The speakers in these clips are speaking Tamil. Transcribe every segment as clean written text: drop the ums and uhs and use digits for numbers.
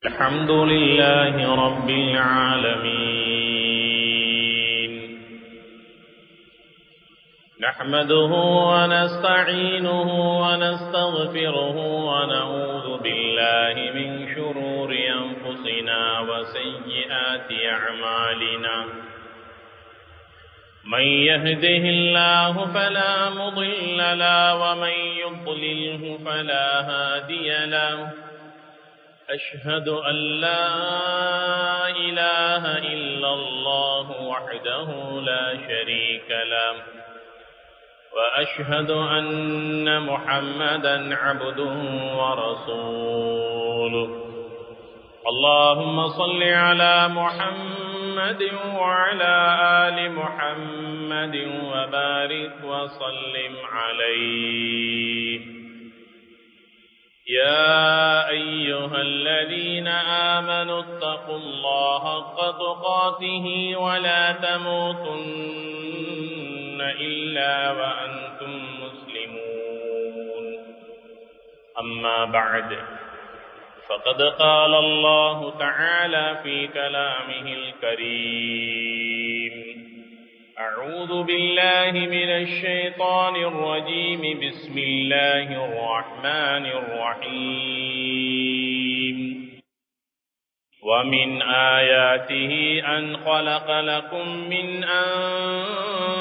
الحمد لله رب العالمين نحمده ونستعينه ونستغفره ونعوذ بالله من شرور أنفسنا وسيئات أعمالنا من يهده الله فلا مضل له ومن يضلله فلا هادي له أشهد أن لا إله إلا الله وحده لا شريك له وأشهد أن محمدا عبده ورسوله اللهم صل على محمد وعلى آل محمد وبارك وسلم عليه يا أيها الذين آمنوا اتقوا الله حق تقاته ولا تموتن إلا وأنتم مسلمون أما بعد فقد قال الله تعالى في كلامه الكريم أعوذ بالله من الشيطان الرجيم بسم الله الرحمن الرحيم ومن آياته أن خلق لكم من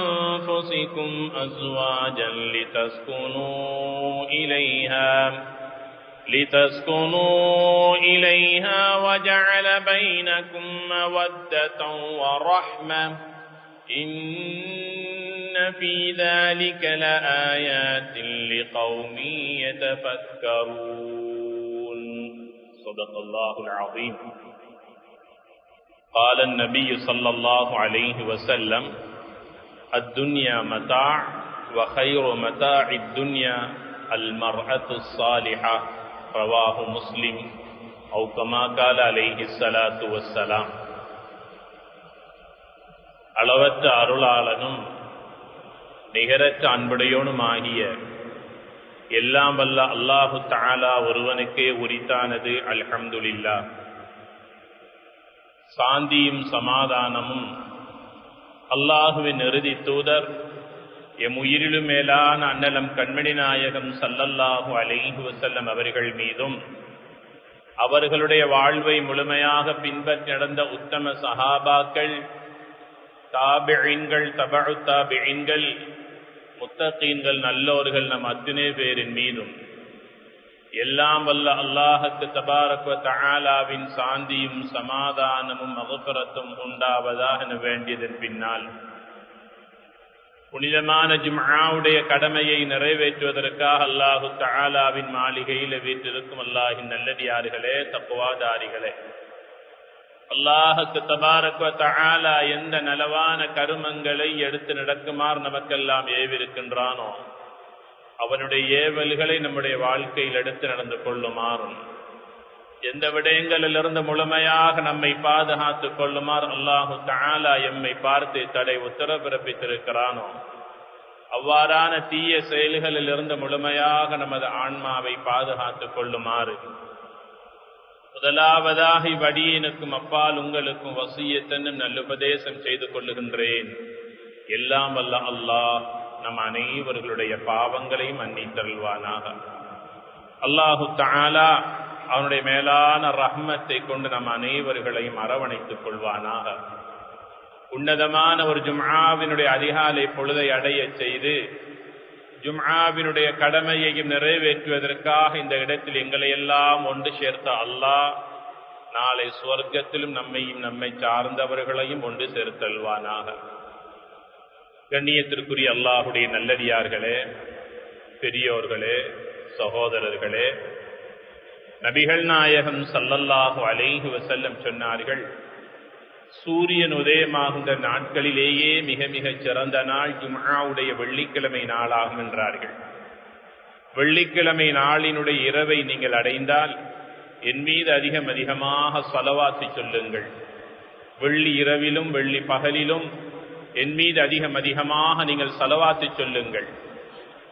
أنفسكم أزواجا لتسكنوا إليها وجعل بينكم مودة ورحمة إن في ذلك لآيات لقوم يتفكرون صدق الله العظيم قال النبي صلى الله عليه وسلم الدنيا متاع وخير متاع الدنيا المرأة الصالحة رواه مسلم أو كما قال عليه الصلاة والسلام அளவற்ற அருளாளனும் நிகரற்ற அன்புடையோனுமாகிய எல்லாம் வல்ல அல்லாஹு தஆலா ஒருவனுக்கே உரித்தானது அல்ஹம்துலில்லாஹ். சாந்தியும் சமாதானமும் அல்லாஹுவின் இறுதி தூதர் எம் உயிரிலும் மேலான அன்னலம் கண்மணி நாயகம் ஸல்லல்லாஹு அலைஹி வஸல்லம் அவர்கள் மீதும் அவர்களுடைய வாழ்வை முழுமையாக பின்பற்றி நடந்த உத்தம சஹாபாக்கள், தாபிஈன்கள், தபஉ தாபிஈன்கள், முத்தகீன்கள், நல்லோர்கள் நம் அத்தனை பேரின் மீதும் எல்லாம் வல்ல அல்லாஹ்வுக்கு தபாரக வ தஆலாவின் சாந்தியும் சமாதானமும் மக்ஃபிரத்தும் உண்டாவதாக வேண்டியதன் பின்னால் புனிதமான ஜும்ஆவுடைய கடமையை நிறைவேற்றுவதற்காக அல்லாஹு தஆலாவின் மாளிகையில் வீற்றிருக்கும் அல்லாஹ்வின் நல்லடியார்களே, தக்வாதாரிகளே, அல்லாஹுக்கு தபாரக வ தஆலா எந்த நலவான கருமங்களை எடுத்து நடக்குமாறு நமக்கெல்லாம் ஏவிருக்கின்றானோ அவனுடைய ஏவல்களை நம்முடைய வாழ்க்கையில் எடுத்து நடந்து கொள்ளுமாறும், எந்த விடயங்களிலிருந்து முழுமையாக நம்மை பாதுகாத்துக் கொள்ளுமாறு அல்லாஹு தஆலா எம்மை பார்த்து தடை உத்தரவு பிறப்பித்திருக்கிறானோ அவ்வாறான தீய செயல்களில் இருந்து முழுமையாக நமது ஆன்மாவை பாதுகாத்துக் கொள்ளுமாறு முதலாவதாக இவ்வடியனுக்கும் அப்பால் உங்களுக்கும் வசியத்தன்னும் நல்லுபதேசம் செய்து கொள்ளுகின்றேன். எல்லாம் வல்ல அல்லாஹ் நம் அனைவர்களுடைய பாவங்களை மன்னித்தருள்வானாக. அல்லாஹு தஆலா அவனுடைய மேலான ரஹ்மத்தை கொண்டு நம் அனைவர்களையும் அரவணைத்துக் கொள்வானாக. உன்னதமான ஒரு ஜும்ஆவினுடைய அதிகாலை பொழுதை அடைய செய்து ஜும்ஆவினுடைய கடமையையும் நிறைவேற்றுவதற்காக இந்த இடத்தில் எங்களை எல்லாம் ஒன்று சேர்த்த அல்லாஹ் நாளை சுவர்க்கத்திலும் நம்மையும் நம்மை சார்ந்தவர்களையும் ஒன்று சேர்த்தல்வானாக. கண்ணியத்திற்குரிய அல்லாஹுடைய நல்லடியார்களே, பெரியோர்களே, சகோதரர்களே, நபிகள் நாயகம் ஸல்லல்லாஹு அலைஹி வஸல்லம் சொன்னார்கள், சூரியன் உதயமாகின்ற நாட்களிலேயே மிக மிக சிறந்த நாள் ஜும்ஆவுடைய வெள்ளிக்கிழமை நாளாகும் என்றார்கள். வெள்ளிக்கிழமை நாளினுடைய இரவை நீங்கள் அடைந்தால் என் மீது அதிகமாக ஸலவாத்து சொல்லுங்கள். வெள்ளி இரவிலும் வெள்ளி பகலிலும் என் மீது அதிகமாக நீங்கள் ஸலவாத்து சொல்லுங்கள்.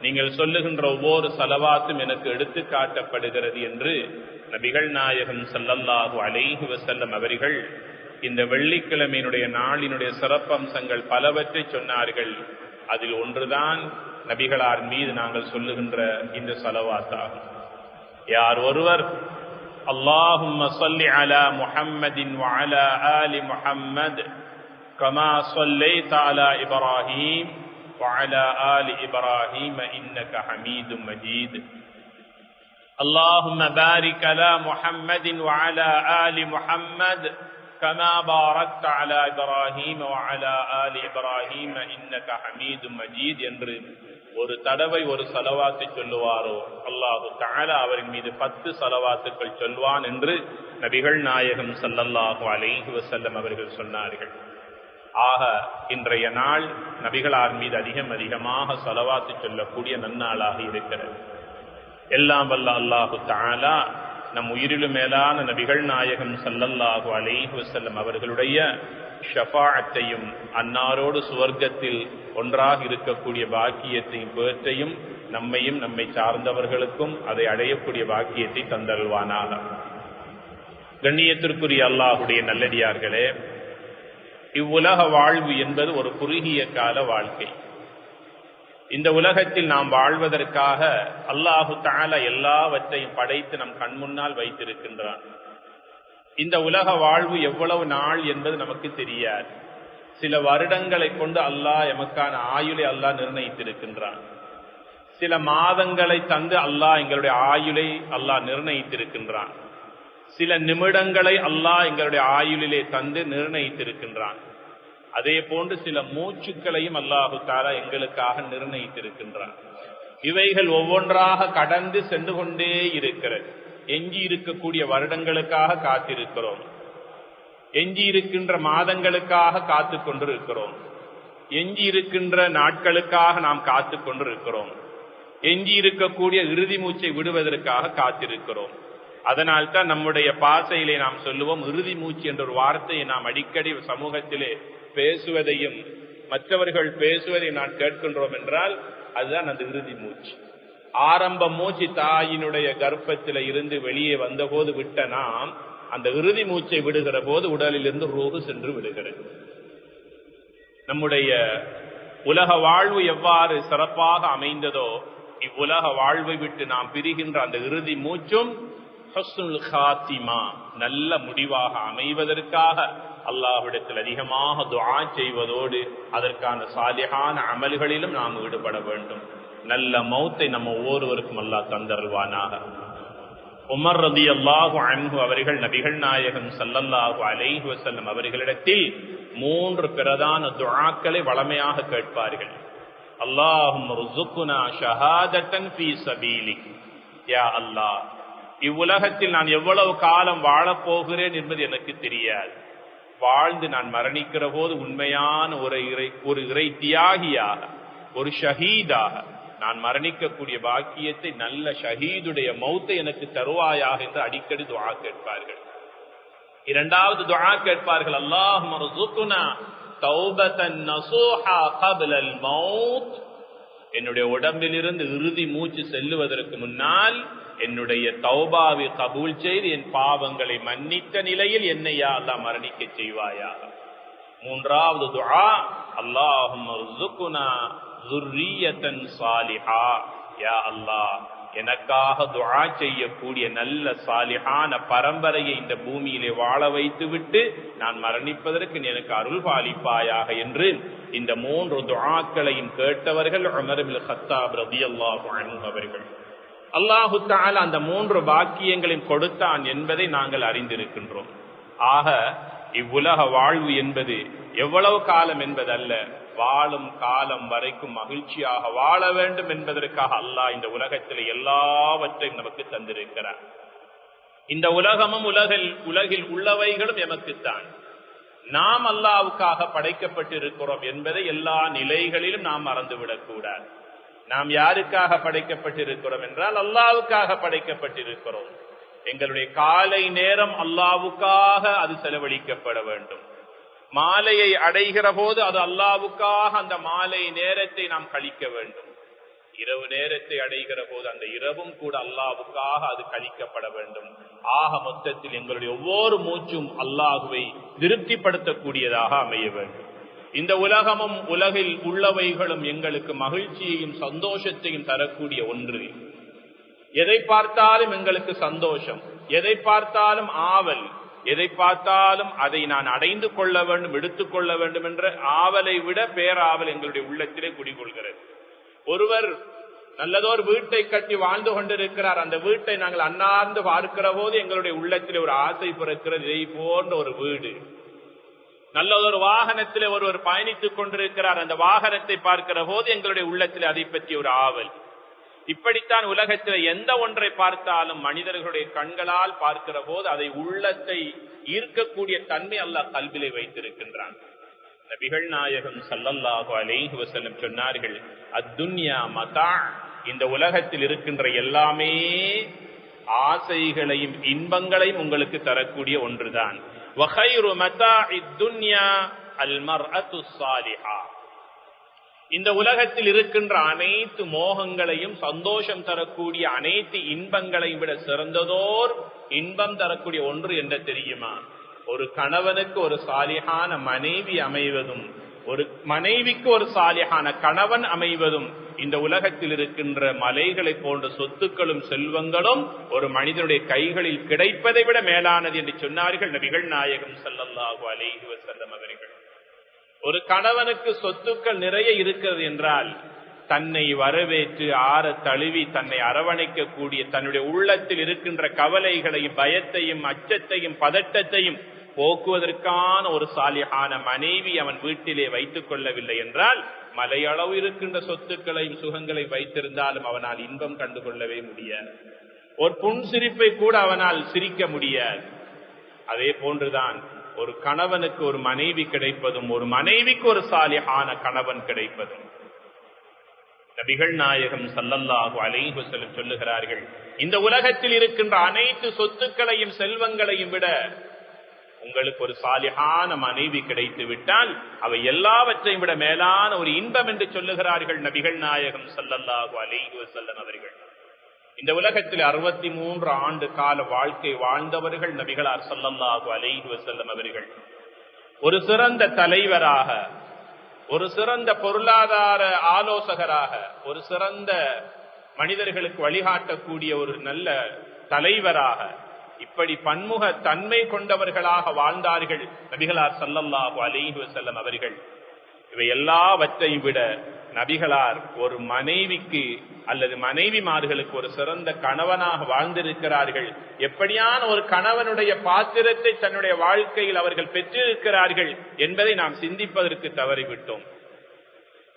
நீங்கள் சொல்லுகின்ற ஒவ்வொரு ஸலவாத்தும் எனக்கு எடுத்து காட்டப்படுகிறது என்று நபிகள் நாயகம் ஸல்லல்லாஹு அலைஹி வஸல்லம் அவர்கள் இந்த வெள்ளிக்கிழமையினுடைய நாளினுடைய சிறப்பம்சங்கள் பலவற்றை சொன்னார்கள். அதில் ஒன்றுதான் நபிகளார் மீது நாங்கள் சொல்லுகின்ற இந்த ஸலவாத்தாகும். யார் ஒருவர் அல்லாஹும்ம ஸல்லி அலா முஹம்மதின் வ அலா ஆலி முஹம்மத் கமா ஸல்லைத அலா இப்ராஹீம் வ அலா ஆலி இப்ராஹீம் இன்னக ஹமீதும் மஜீத். அல்லாஹும்ம பாரிக் அலா முஹம்மதின் வ அலா ஆலி முஹம்மத் كما باركت على إبراهيم وعلى آل إبراهيم إنك حميد مجيد என்று ஒரு தடவை ஒரு ஸலவாத்தை சொல்லுவாரோ அல்லாஹ் தஆலா அவரின் மீது 10 ஸலவாத்துக்கள் சொல்வான் என்று நபிகள் நாயகம் ஸல்லல்லாஹு அலைஹி வஸல்லம் அவர்கள் சொன்னார்கள். ஆக இன்றைய நாள் நபிகளார் மீது அதிகமாக ஸலவாத்து சொல்லக்கூடிய நன்னாளாக இருக்கிறது. எல்லாம் வல்ல அல்லாஹ் தஆலா நம் உயிரிலும் மேலான நபிகள் நாயகம் ஸல்லல்லாஹு அலைஹி வஸல்லம் அவர்களுடைய ஷஃபாஅத்தையும் அன்னாரோடு சுவர்க்கத்தில் ஒன்றாக இருக்கக்கூடிய பாக்கியத்தையும் பேற்றையும் நம்மையும் நம்மை சார்ந்தவர்களுக்கும் அதை அடையக்கூடிய பாக்கியத்தை தந்தல்வானாக. கண்ணியத்திற்குரிய அல்லாஹுடைய நல்லடியார்களே, இவ்வுலக வாழ்வு என்பது ஒரு குறுகிய கால வாழ்க்கை. இந்த உலகத்தில் நாம் வாழ்வதற்காக அல்லாஹு தஆலா எல்லாவற்றையும் படைத்து நம் கண் முன்னால் வைத்திருக்கின்றான். இந்த உலக வாழ்வு எவ்வளவு நாள் என்பது நமக்கு தெரியாது. சில வருடங்களை கொண்டு அல்லாஹ் எமக்கான ஆயுளை அல்லாஹ் நிர்ணயித்திருக்கின்றான். சில மாதங்களை தந்து அல்லாஹ் எங்களுடைய ஆயுளை அல்லாஹ் நிர்ணயித்திருக்கின்றான். சில நிமிடங்களை அல்லாஹ் எங்களுடைய ஆயுளிலே தந்து நிர்ணயித்திருக்கின்றான். அதே போன்று சில மூச்சுக்களையும் அல்லாஹு தஆலா எங்களுக்காக நிர்ணயித்திருக்கின்றான். இவைகள் ஒவ்வொன்றாக கடந்து சென்று கொண்டே இருக்கிறது. எஞ்சி இருக்கக்கூடிய வருடங்களுக்காக காத்திருக்கிறோம். எஞ்சி இருக்கின்ற மாதங்களுக்காக காத்து கொண்டிருக்கிறோம். எஞ்சி இருக்கின்ற நாட்களுக்காக நாம் காத்து கொண்டிருக்கிறோம். எஞ்சி இருக்கக்கூடிய இறுதி மூச்சை விடுவதற்காக காத்திருக்கிறோம். அதனால் தான் நம்முடைய பாசையிலே நாம் சொல்லுவோம், இறுதி மூச்சு என்ற ஒரு வார்த்தையை நாம் அடிக்கடி சமூகத்திலே பேசுவதையும் மற்றவர்கள் பேசுவதை நான் கேட்கின்றோம் என்றால் அதுதான் அந்த இறுதி மூச்சு. ஆரம்ப மூச்சு தாயினுடைய கர்ப்பத்தில இருந்து வெளியே வந்தபோது விட்ட நாம் அந்த இறுதி மூச்சை விடுகிற போது உடலில் இருந்து ரூஹு சென்று விடுகிறது. நம்முடைய உலக வாழ்வு எவ்வாறு சிறப்பாக அமைந்ததோ இவ்வுலக வாழ்வை விட்டு நாம் பிரிகின்ற அந்த இறுதி மூச்சும் ஹுஸ்னுல் காத்திமா நல்ல முடிவாக அமைவதற்காக அல்லாஹ்விடத்தில் அதிகமாக துஆ செய்வதோடு அதற்கான சாலிஹான அமல்களிலும் நாம் ஈடுபட வேண்டும். நல்ல மௌத்தை நம்ம ஒவ்வொருவருக்கும் அல்லாஹ் தந்தருள்வானாக. உமர் ரலியல்லாஹு அன்ஹு அவர்கள் நபிகள் நாயகம் ஸல்லல்லாஹு அலைஹி வஸல்லம் அவர்களிடத்தில் 3 பிரதான துஆக்களை வளமையாக கேட்பார்கள். அல்லாஹும்ம ர்ஸுக்னா ஷஹாதத்தன் ஃபீ ஸபீலிக். யா அல்லாஹ், இவ்வுலகத்தில் நான் எவ்வளவு காலம் வாழப் போகிறேன் என்பது எனக்கு தெரியாது. வாழ்ந்து நான் மரணிக்கிற போது உண்மையான ஒரு இறை தியாகியாக, ஒரு ஷஹீதாக நான் மரணிக்கக்கூடிய பாக்கியத்தை, நல்ல ஷஹீதுடைய மௌத்தை எனக்கு தருவாயாக என்று அடிக்கடி துஆ கேட்பார்கள். இரண்டாவது துஆ கேட்பார்கள், அல்லாஹும்ம ர்ஸுக்னா தௌபத்தன் நஸூஹா கப்லல் மௌத். என்னுடைய உடம்பிலிருந்து இறுதி மூச்சு செல்லுவதற்கு முன்னால் என்னுடைய தௌபாவை கபூல் செய்து என் பாவங்களை மன்னித்த நிலையில் என்னை யா அல்லாஹ் மரணிக்க செய்வாயாக. மூன்றாவது துஆ, அல்லாஹும்ம ர்ஸுக்னா ذُرِّيَّةً صالحா. யா அல்லாஹ், எனக்காக துஆ செய்யக்கூடிய நல்ல சாலிஹான பரம்பரையை இந்த பூமியிலே வாழ வைத்து விட்டு நான் மரணிப்பதற்கு எனக்கு அருள் பாலிப்பாயாக என்று இந்த 3 துஆக்களையும் கேட்டவர்கள் உமர் இப்னு கத்தாப் ரலியல்லாஹு அன்ஹு அவர்கள். அல்லாஹு தஆலா அந்த 3 பாக்கியங்களையும் கொடுத்தான் என்பதை நாங்கள் அறிந்திருக்கின்றோம். ஆக இவ்வுலக வாழ்வு என்பது எவ்வளவு காலம் என்பதல்ல, வாழும் காலம் வரைக்கும் மகிழ்ச்சியாக வாழ வேண்டும் என்பதற்காக அல்லாஹ் இந்த உலகத்தில் எல்லாவற்றையும் நமக்கு தந்திருக்கிறார். இந்த உலகமும் உலகில் உள்ளவைகளும் எமக்குத்தான். நாம் அல்லாஹ்வுக்காக படைக்கப்பட்டிருக்கிறோம் என்பதை எல்லா நிலைகளிலும் நாம் மறந்துவிடக் கூடாது. நாம் யாருக்காக படைக்கப்பட்டிருக்கிறோம் என்றால் அல்லாஹ்வுக்காக படைக்கப்பட்டிருக்கிறோம். எங்களுடைய காலை நேரம் அல்லாஹ்வுக்காக அது செலவழிக்கப்பட வேண்டும். மாலையை அடைகிற போது அது அல்லாஹ்வுக்காக அந்த மாலை நேரத்தை நாம் கழிக்க வேண்டும். இரவு நேரத்தை அடைகிற போது அந்த இரவும் கூட அல்லாஹ்வுக்காக அது கழிக்கப்பட வேண்டும். ஆக மொத்தத்தில் எங்களுடைய ஒவ்வொரு மூச்சும் அல்லாஹ்வை திருப்திப்படுத்தக்கூடியதாக அமைய வேண்டும். இந்த உலகமும் உலகில் உள்ளவைகளும் எங்களுக்கு மகிழ்ச்சியையும் சந்தோஷத்தையும் தரக்கூடிய ஒன்று. எதை பார்த்தாலும் எங்களுக்கு சந்தோஷம், எதை பார்த்தாலும் ஆவல், எதை பார்த்தாலும் அதை நான் அடைந்து கொள்ள வேண்டும், எடுத்துக் கொள்ள வேண்டும் என்ற ஆவலை விட பேராவல் எங்களுடைய உள்ளத்திலே குடிகொள்கிறது. ஒருவர் நல்லதோர் வீட்டை கட்டி வாழ்ந்து கொண்டிருக்கிறார். அந்த வீட்டை நாங்கள் அண்ணார்ந்து பார்க்கிற போது எங்களுடைய உள்ளத்திலே ஒரு ஆசை பிறக்கிறது, இதை போன்ற ஒரு வீடு. நல்ல ஒரு வாகனத்திலே ஒருவர் பயணித்துக் கொண்டிருக்கிறார். அந்த வாகனத்தை பார்க்கிற போது எங்களுடைய உள்ளத்திலே அதை பற்றி ஒரு ஆவல். இப்படித்தான் உலகத்தில் எந்த ஒன்றை பார்த்தாலும் மனிதர்களுடைய கண்களால் பார்க்கிற போது அதை உள்ளத்தை ஈர்க்கக்கூடிய தன்மை அல்லாஹ் கல்விலே வைத்திருக்கின்றான். நபிகள் நாயகம் ஸல்லல்லாஹு அலைஹி வஸல்லம் சொன்னார்கள், அத்துன்யா மதா, இந்த உலகத்தில் இருக்கின்ற எல்லாமே ஆசைகளையும் இன்பங்களையும் உங்களுக்கு தரக்கூடிய ஒன்றுதான். வகைரு மதாஇத் துன்யா அல் மர்அத்து ஸாலிஹா, இந்த உலகத்தில் இருக்கின்ற அனைத்து மோகங்களையும் சந்தோஷம் தரக்கூடிய அனைத்து இன்பங்களையும் விட சிறந்ததோர் இன்பம் தரக்கூடிய ஒன்று என்ன தெரியுமா? ஒரு கணவனுக்கு ஒரு சாலிஹான மனைவி அமைவதும், ஒரு மனைவிக்கு ஒரு சாலிஹான கணவன் அமைவதும் இந்த உலகத்தில் இருக்கின்ற மலைகளை போன்ற சொத்துக்களும் செல்வங்களும் ஒரு மனிதனுடைய கைகளில் கிடைப்பதை விட மேலானது என்று சொன்னார்கள் நபிகள் நாயகம் ஸல்லல்லாஹு அலைஹி வஸல்லம் அவர்கள். ஒரு கணவனுக்கு சொத்துக்கள் நிறைய இருக்கிறது என்றால் தன்னை வரவேற்று ஆற தழுவி தன்னை அரவணைக்க கூடிய தன்னுடைய உள்ளத்தில் இருக்கின்ற கவலைகளையும் பயத்தையும் அச்சத்தையும் பதட்டத்தையும் போக்குவதற்கான ஒரு சாலிஹான மனைவி அவன் வீட்டிலே வைத்துக் கொள்ளவில்லை என்றால் மலையளவு இருக்கின்ற சொத்துக்களையும் சுகங்களை வைத்திருந்தாலும் அவனால் இன்பம் கண்டுகொள்ளவே முடியாது. ஒரு புன்சிரிப்பை கூட அவனால் சிரிக்க முடியாது. அதே போன்றுதான் ஒரு கணவனுக்கு ஒரு மனைவி கிடைப்பதும், ஒரு மனைவிக்கு ஒரு சாலிஹான கணவன் கிடைப்பதும். நபிகள் நாயகம் ஸல்லல்லாஹு அலைஹி வஸல்லம் சொல்லுகிறார்கள், இந்த உலகத்தில் இருக்கின்ற அனைத்து சொத்துக்களையும் செல்வங்களையும் விட உங்களுக்கு ஒரு சாலிஹான மனைவி கிடைத்து விட்டால் அவை எல்லாவற்றையும் விட மேலான ஒரு இன்பம் என்று சொல்லுகிறார்கள் நபிகள் நாயகம் ஸல்லல்லாஹு அலைஹி வஸல்லம் அவர்கள். இந்த உலகத்தில் 63 ஆண்டு கால வாழ்க்கை வாழ்ந்தவர்கள் நபிகளார் ஸல்லல்லாஹு அலைஹி வஸல்லம் அவர்கள். ஒரு சிறந்த தலைவராக, ஒரு சிறந்த பொருளாதார ஆலோசகராக, ஒரு சிறந்த மனிதர்களுக்கு வழிகாட்டக்கூடிய ஒரு நல்ல தலைவராக, இப்படி பன்முக தன்மை கொண்டவர்களாக வாழ்ந்தார்கள் நபிகளார் ஸல்லல்லாஹு அலைஹி வஸல்லம் அவர்கள். இவை எல்லாவற்றையும் விட நபிகளார் ஒரு மனைவிக்கு அல்லது மனைவிமார்களுக்கு ஒரு சிறந்த கணவனாக வாழ்ந்திருக்கிறார்கள். எப்படியான ஒரு கணவனுடைய பாத்திரத்தை தன்னுடைய வாழ்க்கையில் அவர்கள் பெற்றிருக்கிறார்கள் என்பதை நாம் சிந்திப்பதற்கு தவறிவிட்டோம்.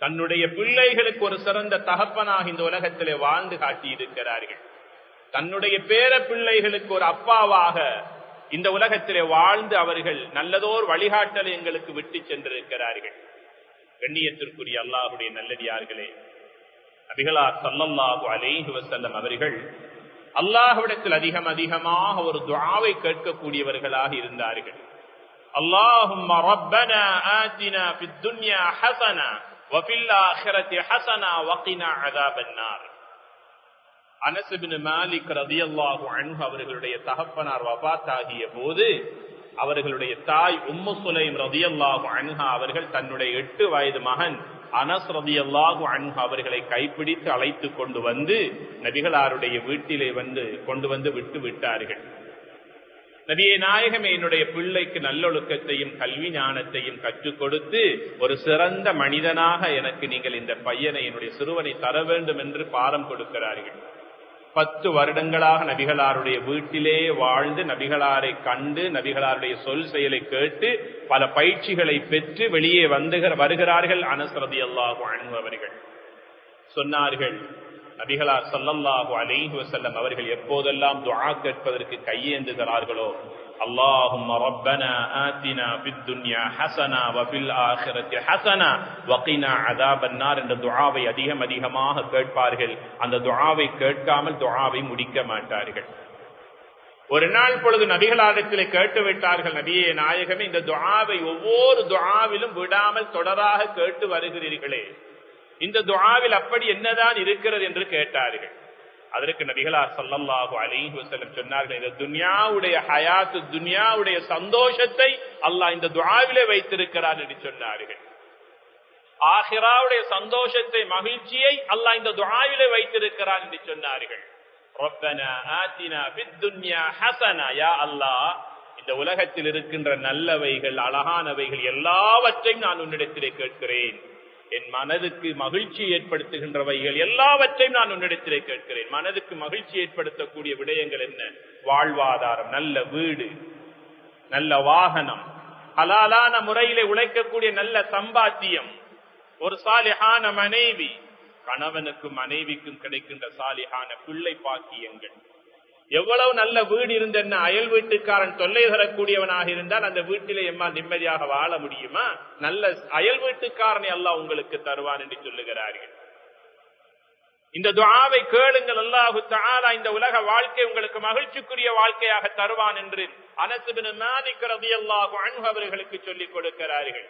தன்னுடைய பிள்ளைகளுக்கு ஒரு சிறந்த தகப்பனாக இந்த உலகத்திலே வாழ்ந்து காட்டியிருக்கிறார்கள். தன்னுடைய பேர பிள்ளைகளுக்கு ஒரு அப்பாவாக இந்த உலகத்திலே வாழ்ந்து அவர்கள் நல்லதோர் வழிகாட்டலை எங்களுக்கு விட்டு சென்றிருக்கிறார்கள். கண்ணியத்திற்குரிய அல்லாஹ்வுடைய நல்லடியார்களே, நபிகளார் ஸல்லல்லாஹு அலைஹி வஸல்லம் அவர்கள் அல்லாஹ்விடத்தில் அதிகமாக ஒரு துஆவை கேட்கக்கூடியவர்களாக இருந்தார்கள். அல்லாஹும்ம ரப்பனா ஆதினா ஃபித் துன்யா ஹஸனா வ ஃபில் ஆখিরাতি ஹஸனா வ கினா அஸாபன்னார். அனஸ் இப்னு மாலிக் ரலியல்லாஹு அன்ஹு அவர்களுடைய தகப்பனார் வஃபாத் ஆகிய போது அவர்களுடைய தாய் உம்மு சுலைம் ரலியல்லாஹு அன்ஹா அவர்கள் தன்னுடைய 8 வயது மகன் அனஸ் ரலியல்லாஹு அன்ஹு அவர்களை கைப்பிடித்து அழைத்து கொண்டு வந்து நபிகளாருடைய வீட்டிலே கொண்டு வந்து விட்டு விட்டார்கள். நபியே நாயகமே, என்னுடைய பிள்ளைக்கு நல்லொழுக்கத்தையும் கல்வி ஞானத்தையும் கற்றுக் கொடுத்து ஒரு சிறந்த மனிதனாக எனக்கு நீங்கள் இந்த பையனை, என்னுடைய சிறுவனை தர வேண்டும் என்று பாரம் கொடுக்கிறார்கள். 10 வருடங்களாக நபிகளாருடைய வீட்டிலே வாழ்ந்து நபிகளாரை கண்டு நபிகளாருடைய சொல் செயலை கேட்டு பல பயிற்சிகளை பெற்று வெளியே வருகிறார்கள் அனஸ் ரலியல்லாஹு அன்ஹு அவர்கள். சொன்னார்கள், நபிகளார் ஸல்லல்லாஹு அலைஹி வஸல்லம் அவர்கள் எப்போதெல்லாம் துஆ கேட்பதற்கு கையேந்துகிறார்களோ, அல்லாஹும்ம ரப்பனா ஆதினா ஃபித் துன்யா ஹஸனா வ ஃபில் ஆখিরাতি ஹஸனா வ கினா அஸாபன்னார் என்ற துஆவை அதிகமாக கேட்பார்கள். அந்த துஆவை கேட்காமல் துஆவை முடிக்க மாட்டார்கள். ஒரு நாள் பொழுது நபிகளாரிடத்திலே கேட்டு விட்டார்கள், நபியே நாயகமே, இந்த துஆவை ஒவ்வொரு துஆவிலும் விடாமல் தொடராக கேட்டு வருகிறீர்களே, இந்த துஆவில் அப்படி என்னதான் இருக்கிறது என்று கேட்டார்கள். அதற்கு நபிகளார் ஸல்லல்லாஹு அலைஹி வஸல்லம் சொன்னார்கள், இந்த துன்யாவுடைய ஹயாத்து, துன்யாவுடைய சந்தோஷத்தை அல்லாஹ் இந்த துஆவிலே வைத்திருக்கிறார் என்று சொன்னார்கள். ஆகிராவுடைய சந்தோஷத்தை, மகிழ்ச்சியை அல்லாஹ் இந்த துஆவிலே வைத்திருக்கிறார் என்று சொன்னார்கள். ரப்பனா ஆத்தினா ஃபித் துன்யா ஹஸனா, யா அல்லாஹ் இந்த உலகத்தில் இருக்கின்ற நல்லவைகள், அழகானவைகள் எல்லாவற்றையும் நான் உன்னிடத்திலே கேட்கிறேன். என் மனதுக்கு மகிழ்ச்சி ஏற்படுத்துகின்றவைகள் எல்லாவற்றையும் நான் உன்னிடத்திலே கேட்கிறேன். மனதுக்கு மகிழ்ச்சி ஏற்படுத்தக்கூடிய விடயங்கள் என்ன? வாழ்வாதாரம், நல்ல வீடு, நல்ல வாகனம், ஹலாலான முறையிலே உழைக்கக்கூடிய நல்ல சம்பாத்தியம், ஒரு சாலிஹான மனைவி, கணவனுக்கும் மனைவிக்கும் கிடைக்கின்ற சாலிஹான பிள்ளை பாக்கியங்கள். எவ்வளவு நல்ல வீடு இருந்தென்ன, அயல் வீட்டுக்காரன் தொல்லை தரக்கூடியவனாக இருந்தால் அந்த வீட்டிலே எம்மால் நிம்மதியாக வாழ முடியுமா? நல்ல அயல் வீட்டுக்காரனை அல்லாஹ் உங்களுக்கு தருவான் என்று சொல்லுகிறார்கள். இந்த துஆவை கேளுங்கள், அல்லாஹு தஆலா இந்த உலக வாழ்க்கை உங்களுக்கு மகிழ்ச்சிக்குரிய வாழ்க்கையாக தருவான் என்று அனஸ் இப்னு மாலிக் ரலியல்லாஹு அன்ஹு அவர்களுக்கு சொல்லிக் கொடுக்கிறார்கள்.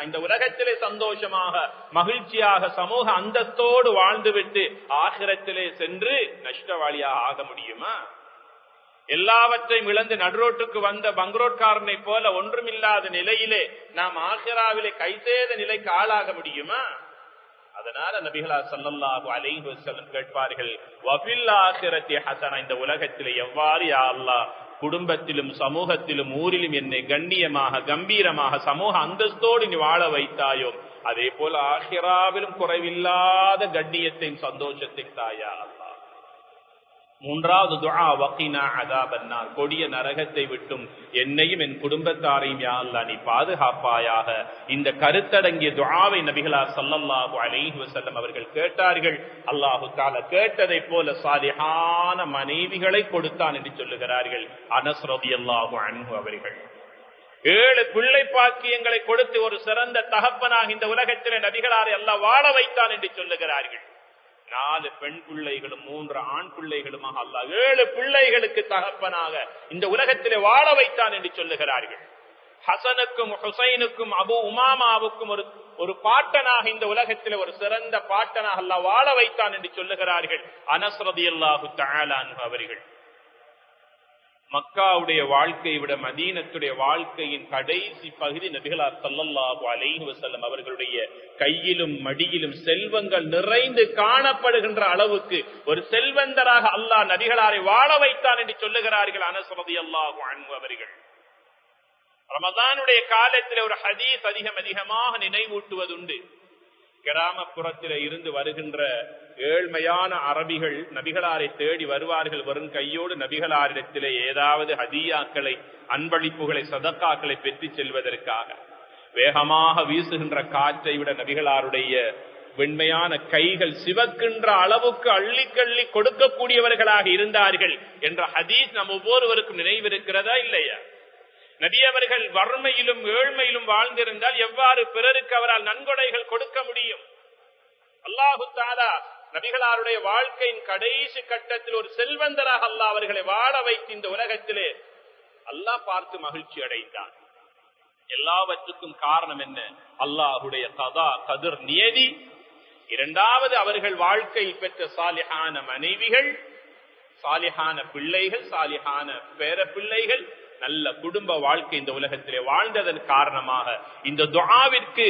இந்த உலகத்திலே சந்தோஷமாக, மகிழ்ச்சியாக, சமூக அந்தஸ்தோடு வாழ்ந்துவிட்டு ஆகிரத்திலே சென்று நஷ்டவாளியாக ஆக முடியுமா? எல்லாவற்றையும் இழந்து நடுரோட்டுக்கு வந்த பங்கரோட்காரனை போல ஒன்றுமில்லாத நிலையிலே நாம் ஆகிராவிலே கைசேத நிலைக்கு ஆளாக முடியுமா? அதனால நபிகளார் ஸல்லல்லாஹு அலைஹி வஸல்லம் கேட்பார்கள், வஃபில் ஆகிரத்தி ஹஸனா, இந்த உலகத்திலே எவ்வாறு யா அல்லாஹ் குடும்பத்திலும் சமூகத்திலும் ஊரிலும் என்னை கண்ணியமாக, கம்பீரமாக, சமூக அந்தஸ்தோடு நீ வாழ வைத்தாயோ, அதே போல ஆகிராவிலும் குறைவில்லாத கண்ணியத்தையும் சந்தோஷத்தையும் தாயா அல்லாஹ். மூன்றாவது துஆ, வகினா அஸாபன்னார், கொடிய நரகத்தை விட்டும் என்னையும் என் குடும்பத்தாரையும் யா அல்லாஹ் நீ பாதுகாப்பாயாக. இந்த கருத்தடங்கிய துஆவை நபிகளார் ஸல்லல்லாஹு அலைஹி வஸல்லம் அவர்கள் கேட்டார்கள். அல்லாஹு தஆலா கேட்டதை போல சாலிஹான மனைவிகளை கொடுத்தான் என்று சொல்லுகிறார்கள் அனஸ் ரலியல்லாஹு அன்ஹு அவர்கள். 7 பிள்ளை பாக்கியங்களை கொடுத்து ஒரு சிறந்த தகப்பனாக இந்த உலகத்திலே நபிகளாரை அல்லாஹ் வாழ வைத்தான் என்று சொல்லுகிறார்கள். 4 பெண் பிள்ளைகளும் 3 ஆண் பிள்ளைகளுமாக அல்லாஹ் 7 பிள்ளைகளுக்கு தகப்பனாக இந்த உலகத்திலே வாழ வைத்தான் என்று சொல்லுகிறார்கள். ஹசனுக்கும் ஹுசைனுக்கும் அபு உமாமாவுக்கும் ஒரு பாட்டனாக இந்த உலகத்திலே ஒரு சிறந்த பாட்டனாக அல்லாஹ் வாழ வைத்தான் என்று சொல்லுகிறார்கள் அனஸ் ரலியல்லாஹு தஆலா அன்ஹு அவர்கள். மக்காவுடைய வாழ்க்கையை விட மதீனத்துடைய வாழ்க்கையின் கடைசி பகுதி நபிகளார் ஸல்லல்லாஹு அலைஹி வஸல்லம் அவர்களுடைய கையிலும் மடியிலும் செல்வங்கள் நிறைந்து காணப்படுகின்ற அளவுக்கு ஒரு செல்வந்தராக அல்லாஹ் நபிகளாரை வாழ வைத்தான் என்று சொல்லுகிறார்கள் அனஸ் ரலியல்லாஹு அன்ஹு அவர்கள். ரமதானுடைய காலத்தில் ஒரு ஹதீஸ் அதிகமாக நினைவூட்டுவதுண்டு. கிராமப்புறத்திலே இருந்து வருகின்ற ஏழ்மையான அரபிகள் நபிகளாரை தேடி வருவார்கள். வரும் கையோடு நபிகளாரிடத்திலே ஏதாவது ஹதியாக்களை, அன்பளிப்புகளை, சதக்காக்களை பெற்று செல்வதற்காக. வேகமாக வீசுகின்ற காற்றை விட நபிகளாருடைய வெண்மையான கைகள் சிவக்கின்ற அளவுக்கு அள்ளிக்கள்ளி கொடுக்கக்கூடியவர்களாக இருந்தார்கள் என்ற ஹதீஸ் நம் ஒவ்வொருவருக்கும் நினைவிருக்கிறதா இல்லையா? நபி அவர்கள் வறுமையிலும் ஏழ்மையிலும் வாழ்ந்திருந்தால் எவ்வாறு பிறருக்கு அவரால் நன்கொடைகள் கொடுக்க முடியும்? அல்லாஹு தஆலா நபிகளாருடைய வாழ்க்கையின் கடைசி கட்டத்தில் ஒரு செல்வந்தராக அல்லாஹ் அவர்களை வாழ வைத்து இந்த உலகத்திலே அல்லாஹ் பார்த்து மகிழ்ச்சி அடைந்தான். எல்லாவற்றுக்கும் காரணம் என்ன? அல்லாஹுடைய கதா, கதிர், நியதி. இரண்டாவது, அவர்கள் வாழ்க்கையில் பெற்ற சாலிஹான மனைவிகள், சாலிஹான பிள்ளைகள், சாலிஹான பேர பிள்ளைகள், நல்ல குடும்ப வாழ்க்கை இந்த உலகத்திலே வாழ்ந்ததன் காரணமாக இந்த துஆவிற்கு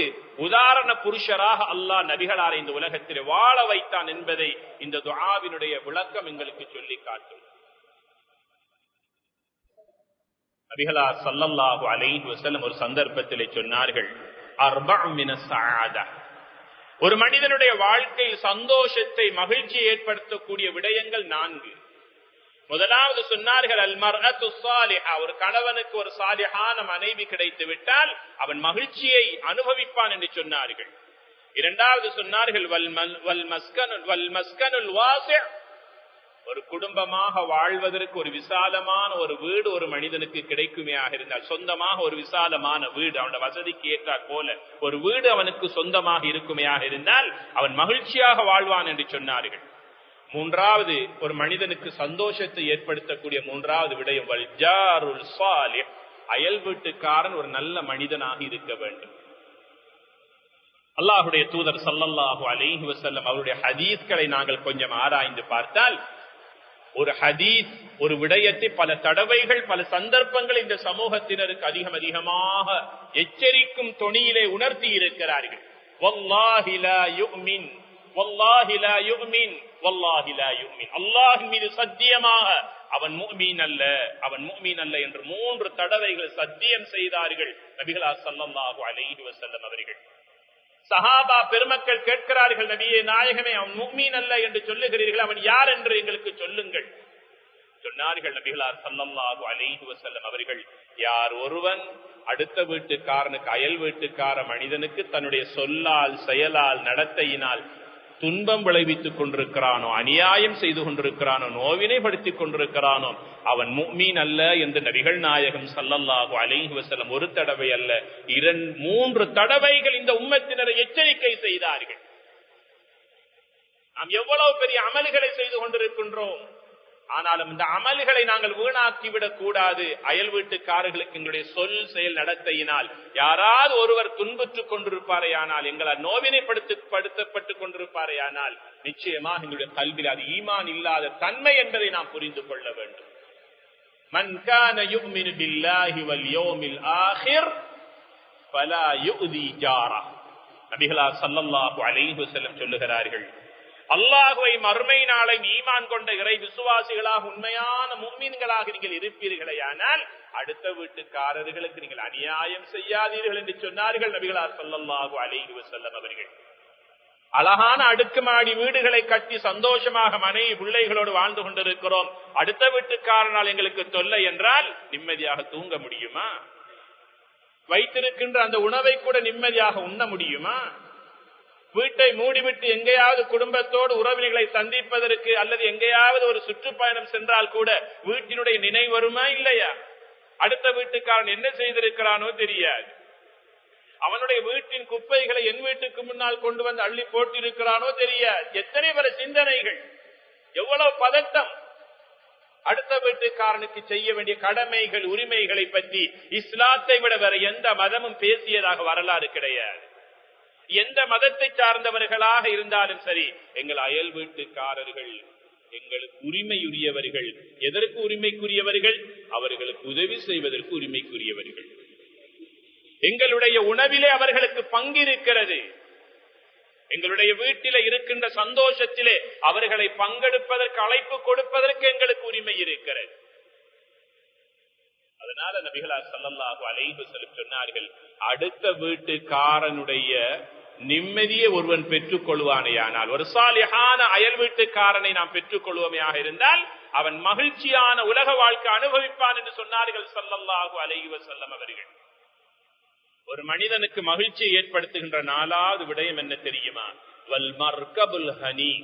உதாரண புருஷராக அல்லாஹ் நபிகளாரை இந்த உலகத்திலே வாழ வைத்தான் என்பதை இந்த துஆவினுடைய விளக்கம் எங்களுக்கு சொல்லி காட்டும். நபிகளார் ஸல்லல்லாஹு அலைஹி வஸல்லம் ஒரு சந்தர்ப்பத்திலே சொன்னார்கள், அர்பஉ மினஸ் ஸஆதா, ஒரு மனிதனுடைய வாழ்க்கையில் சந்தோஷத்தை, மகிழ்ச்சியை ஏற்படுத்தக்கூடிய விடயங்கள் 4. முதலாவது சொன்னார்கள், அல் மர்அத்து ஸாலிஹா, ஒரு கணவனுக்கு ஒரு சாலிஹான மனைவி கிடைத்து விட்டால் அவன் மகிழ்ச்சியை அனுபவிப்பான் என்று சொன்னார்கள். இரண்டாவது சொன்னார்கள், வல் மஸ்கனுல் வாஸி', ஒரு குடும்பமாக வாழ்வதற்கு ஒரு விசாலமான ஒரு வீடு ஒரு மனிதனுக்கு கிடைக்குமையாக இருந்தால், சொந்தமாக ஒரு விசாலமான வீடு, அவனுடைய வசதிக்கு ஏற்றாற் போல ஒரு வீடு அவனுக்கு சொந்தமாக இருக்குமையாக இருந்தால் அவன் மகிழ்ச்சியாக வாழ்வான் என்று சொன்னார்கள். மூன்றாவது, ஒரு மனிதனுக்கு சந்தோஷத்தை ஏற்படுத்தக்கூடிய மூன்றாவது விடயம், வல் ஜாருல் ஸாலிஹ், அயல் வீட்டுக்காரன் ஒரு நல்ல மனிதனாக இருக்க வேண்டும். அல்லாஹுடைய தூதர் ஸல்லல்லாஹு அலைஹி வஸல்லம் அவருடைய ஹதீஸ்களை நாங்கள் கொஞ்சம் ஆராய்ந்து பார்த்தால், ஒரு ஹதீஸ் ஒரு விடயத்தை பல தடவைகள் பல சந்தர்ப்பங்கள் இந்த சமூகத்தினருக்கு அதிகமாக எச்சரிக்கும் தொனியிலே உணர்த்தி இருக்கிறார்கள். வல்லாஹி லா யுமின், வல்லாஹி லா யுமின், வல்லாஹி லா யுமின், அல்லாஹ்வின் மீது சத்தியமாக அவன் முஃமின் அல்ல, அவன் முஃமின் அல்ல என்று 3 தடவைகள் சத்தியம் செய்தார்கள் நபிகளார் ஸல்லல்லாஹு அலைஹி வஸல்லம் அவர்கள். சஹாபா பெருமக்கள் கேட்கிறார்கள், நபியே நாயகமே, அவன் முஃமின் அல்ல என்று சொல்லுகிறீர்கள், அவன் யார் என்று எங்களுக்கு சொல்லுங்கள். சொன்னார்கள் நபிகளார் ஸல்லல்லாஹு அலைஹி வஸல்லம் அவர்கள், யார் ஒருவன் அடுத்த வீட்டுக்காரனுக்கு, அயல் வீட்டுக்கார மனிதனுக்கு தன்னுடைய சொல்லால் செயலால் நடத்தையினால் துன்பம் விளைவித்துக் கொண்டிருக்கிறானோ, அநியாயம் செய்து கொண்டிருக்கிறானோ, நோவினைப்படுத்திக் கொண்டிருக்கிறானோ, அவன் முஃமின் அல்ல என்று நபிகள் நாயகம் ஸல்லல்லாஹு அலைஹி வஸல்லம் ஒரு தடவை அல்ல 2-3 தடவைகள் இந்த உம்மத்தினரை எச்சரிக்கை செய்தார்கள். நாம் எவ்வளவு பெரிய அமல்களை செய்து கொண்டிருக்கின்றோம், ஆனாலும் இந்த அமல்களை நாங்கள் வீணாக்கிவிடக் கூடாது. அயல் வீட்டுக்காரர்களுக்கு எங்களுடைய சொல் செயல் நடத்தையினால் யாராவது ஒருவர் துன்புற்றுக் கொண்டிருப்பாரையானால், எங்களால் நோவினைப்படுத்தப்பட்டுக் கொண்டிருப்பாரையானால், நிச்சயமாக எங்களுடைய கல்வியில் அது ஈமான் இல்லாத தன்மை என்பதை நாம் புரிந்து கொள்ள வேண்டும். மன் கான யுமினு பில்லாஹி வல் யௌமில் ஆகிர் ஃபலா யுதி ஜாரா. நபிகளார் ஸல்லல்லாஹு அலைஹி வஸல்லம் சொல்லுகிறார்கள், அல்லாஹ்வை மறுமை நாளை ஈமான் கொண்ட இறை விசுவாசிகளாக உண்மையான முஃமின்களாக நீங்கள் இருப்பீர்களேயானால் அடுத்த வீட்டுக்காரர்களுக்கு நீங்கள் அநியாயம் செய்யாதீர்கள் என்று சொன்னார்கள் நபிகளார் ஸல்லல்லாஹு அலைஹி வஸல்லம் அவர்கள். அழகான அடுக்குமாடி வீடுகளை கட்டி சந்தோஷமாக மனைவி பிள்ளைகளோடு வாழ்ந்து கொண்டிருக்கிறோம், அடுத்த வீட்டுக்காரனால் எங்களுக்கு தொல்லை என்றால் நிம்மதியாக தூங்க முடியுமா? வைத்திருக்கின்ற அந்த உணவை கூட நிம்மதியாக உண்ண முடியுமா? வீட்டை மூடிவிட்டு எங்கேயாவது குடும்பத்தோடு உறவினர்களை சந்திப்பதற்கு அல்லது எங்கேயாவது ஒரு சுற்றுப்பயணம் சென்றால் கூட வீட்டினுடைய நினைவு வருமா இல்லையா? அடுத்த வீட்டுக்காரன் என்ன செய்திருக்கிறானோ தெரியாது, அவனுடைய வீட்டின் குப்பைகளை என் வீட்டுக்கு முன்னால் கொண்டு வந்து அள்ளி போட்டிருக்கிறானோ தெரியாது. எத்தனை பல சிந்தனைகள், எவ்வளவு பதட்டம். அடுத்த வீட்டுக்காரனுக்கு செய்ய வேண்டிய கடமைகள் உரிமைகளை பற்றி இஸ்லாத்தை விட வேற எந்த மதமும் பேசியதாக வரலாறு கிடையாது. எந்த மதத்தை சார்ந்தவர்களாக இருந்தாலும் சரி, எங்கள் அயல் வீட்டுக்காரர்கள் எங்களுக்கு உரிமையுரியவர்கள். எதற்கு உரிமைக்குரியவர்கள்? அவர்களுக்கு உதவி செய்வதற்கு உரிமைக்குரியவர்கள். எங்களுடைய உணவிலே அவர்களுக்கு பங்கு இருக்கிறது. எங்களுடைய வீட்டிலே இருக்கின்ற சந்தோஷத்திலே அவர்களை பங்கெடுப்பதற்கு, அழைப்பு கொடுப்பதற்கு எங்களுக்கு உரிமை இருக்கிறது. அதனால நபிகளார் ஸல்லல்லாஹு அலைஹி வஸல்லம் சொன்னார்கள், அடுத்த வீட்டுக்காரனுடைய நிம்மதியை ஒருவன் பெற்றுக் கொள்வானேயானால், ஒரு சாலிஹான அயல் வீட்டுக்காரனை நாம் பெற்றுக் கொள்வோமையாக இருந்தால் அவன் மகிழ்ச்சியான உலக வாழ்க்கை அனுபவிப்பான் என்று சொன்னார்கள் ஸல்லல்லாஹு அலைஹி வஸல்லம் அவர்கள். ஒரு மனிதனுக்கு மகிழ்ச்சியை ஏற்படுத்துகின்ற 4வது விடயம் என்ன தெரியுமா? வல் மர்கபுல் ஹனி.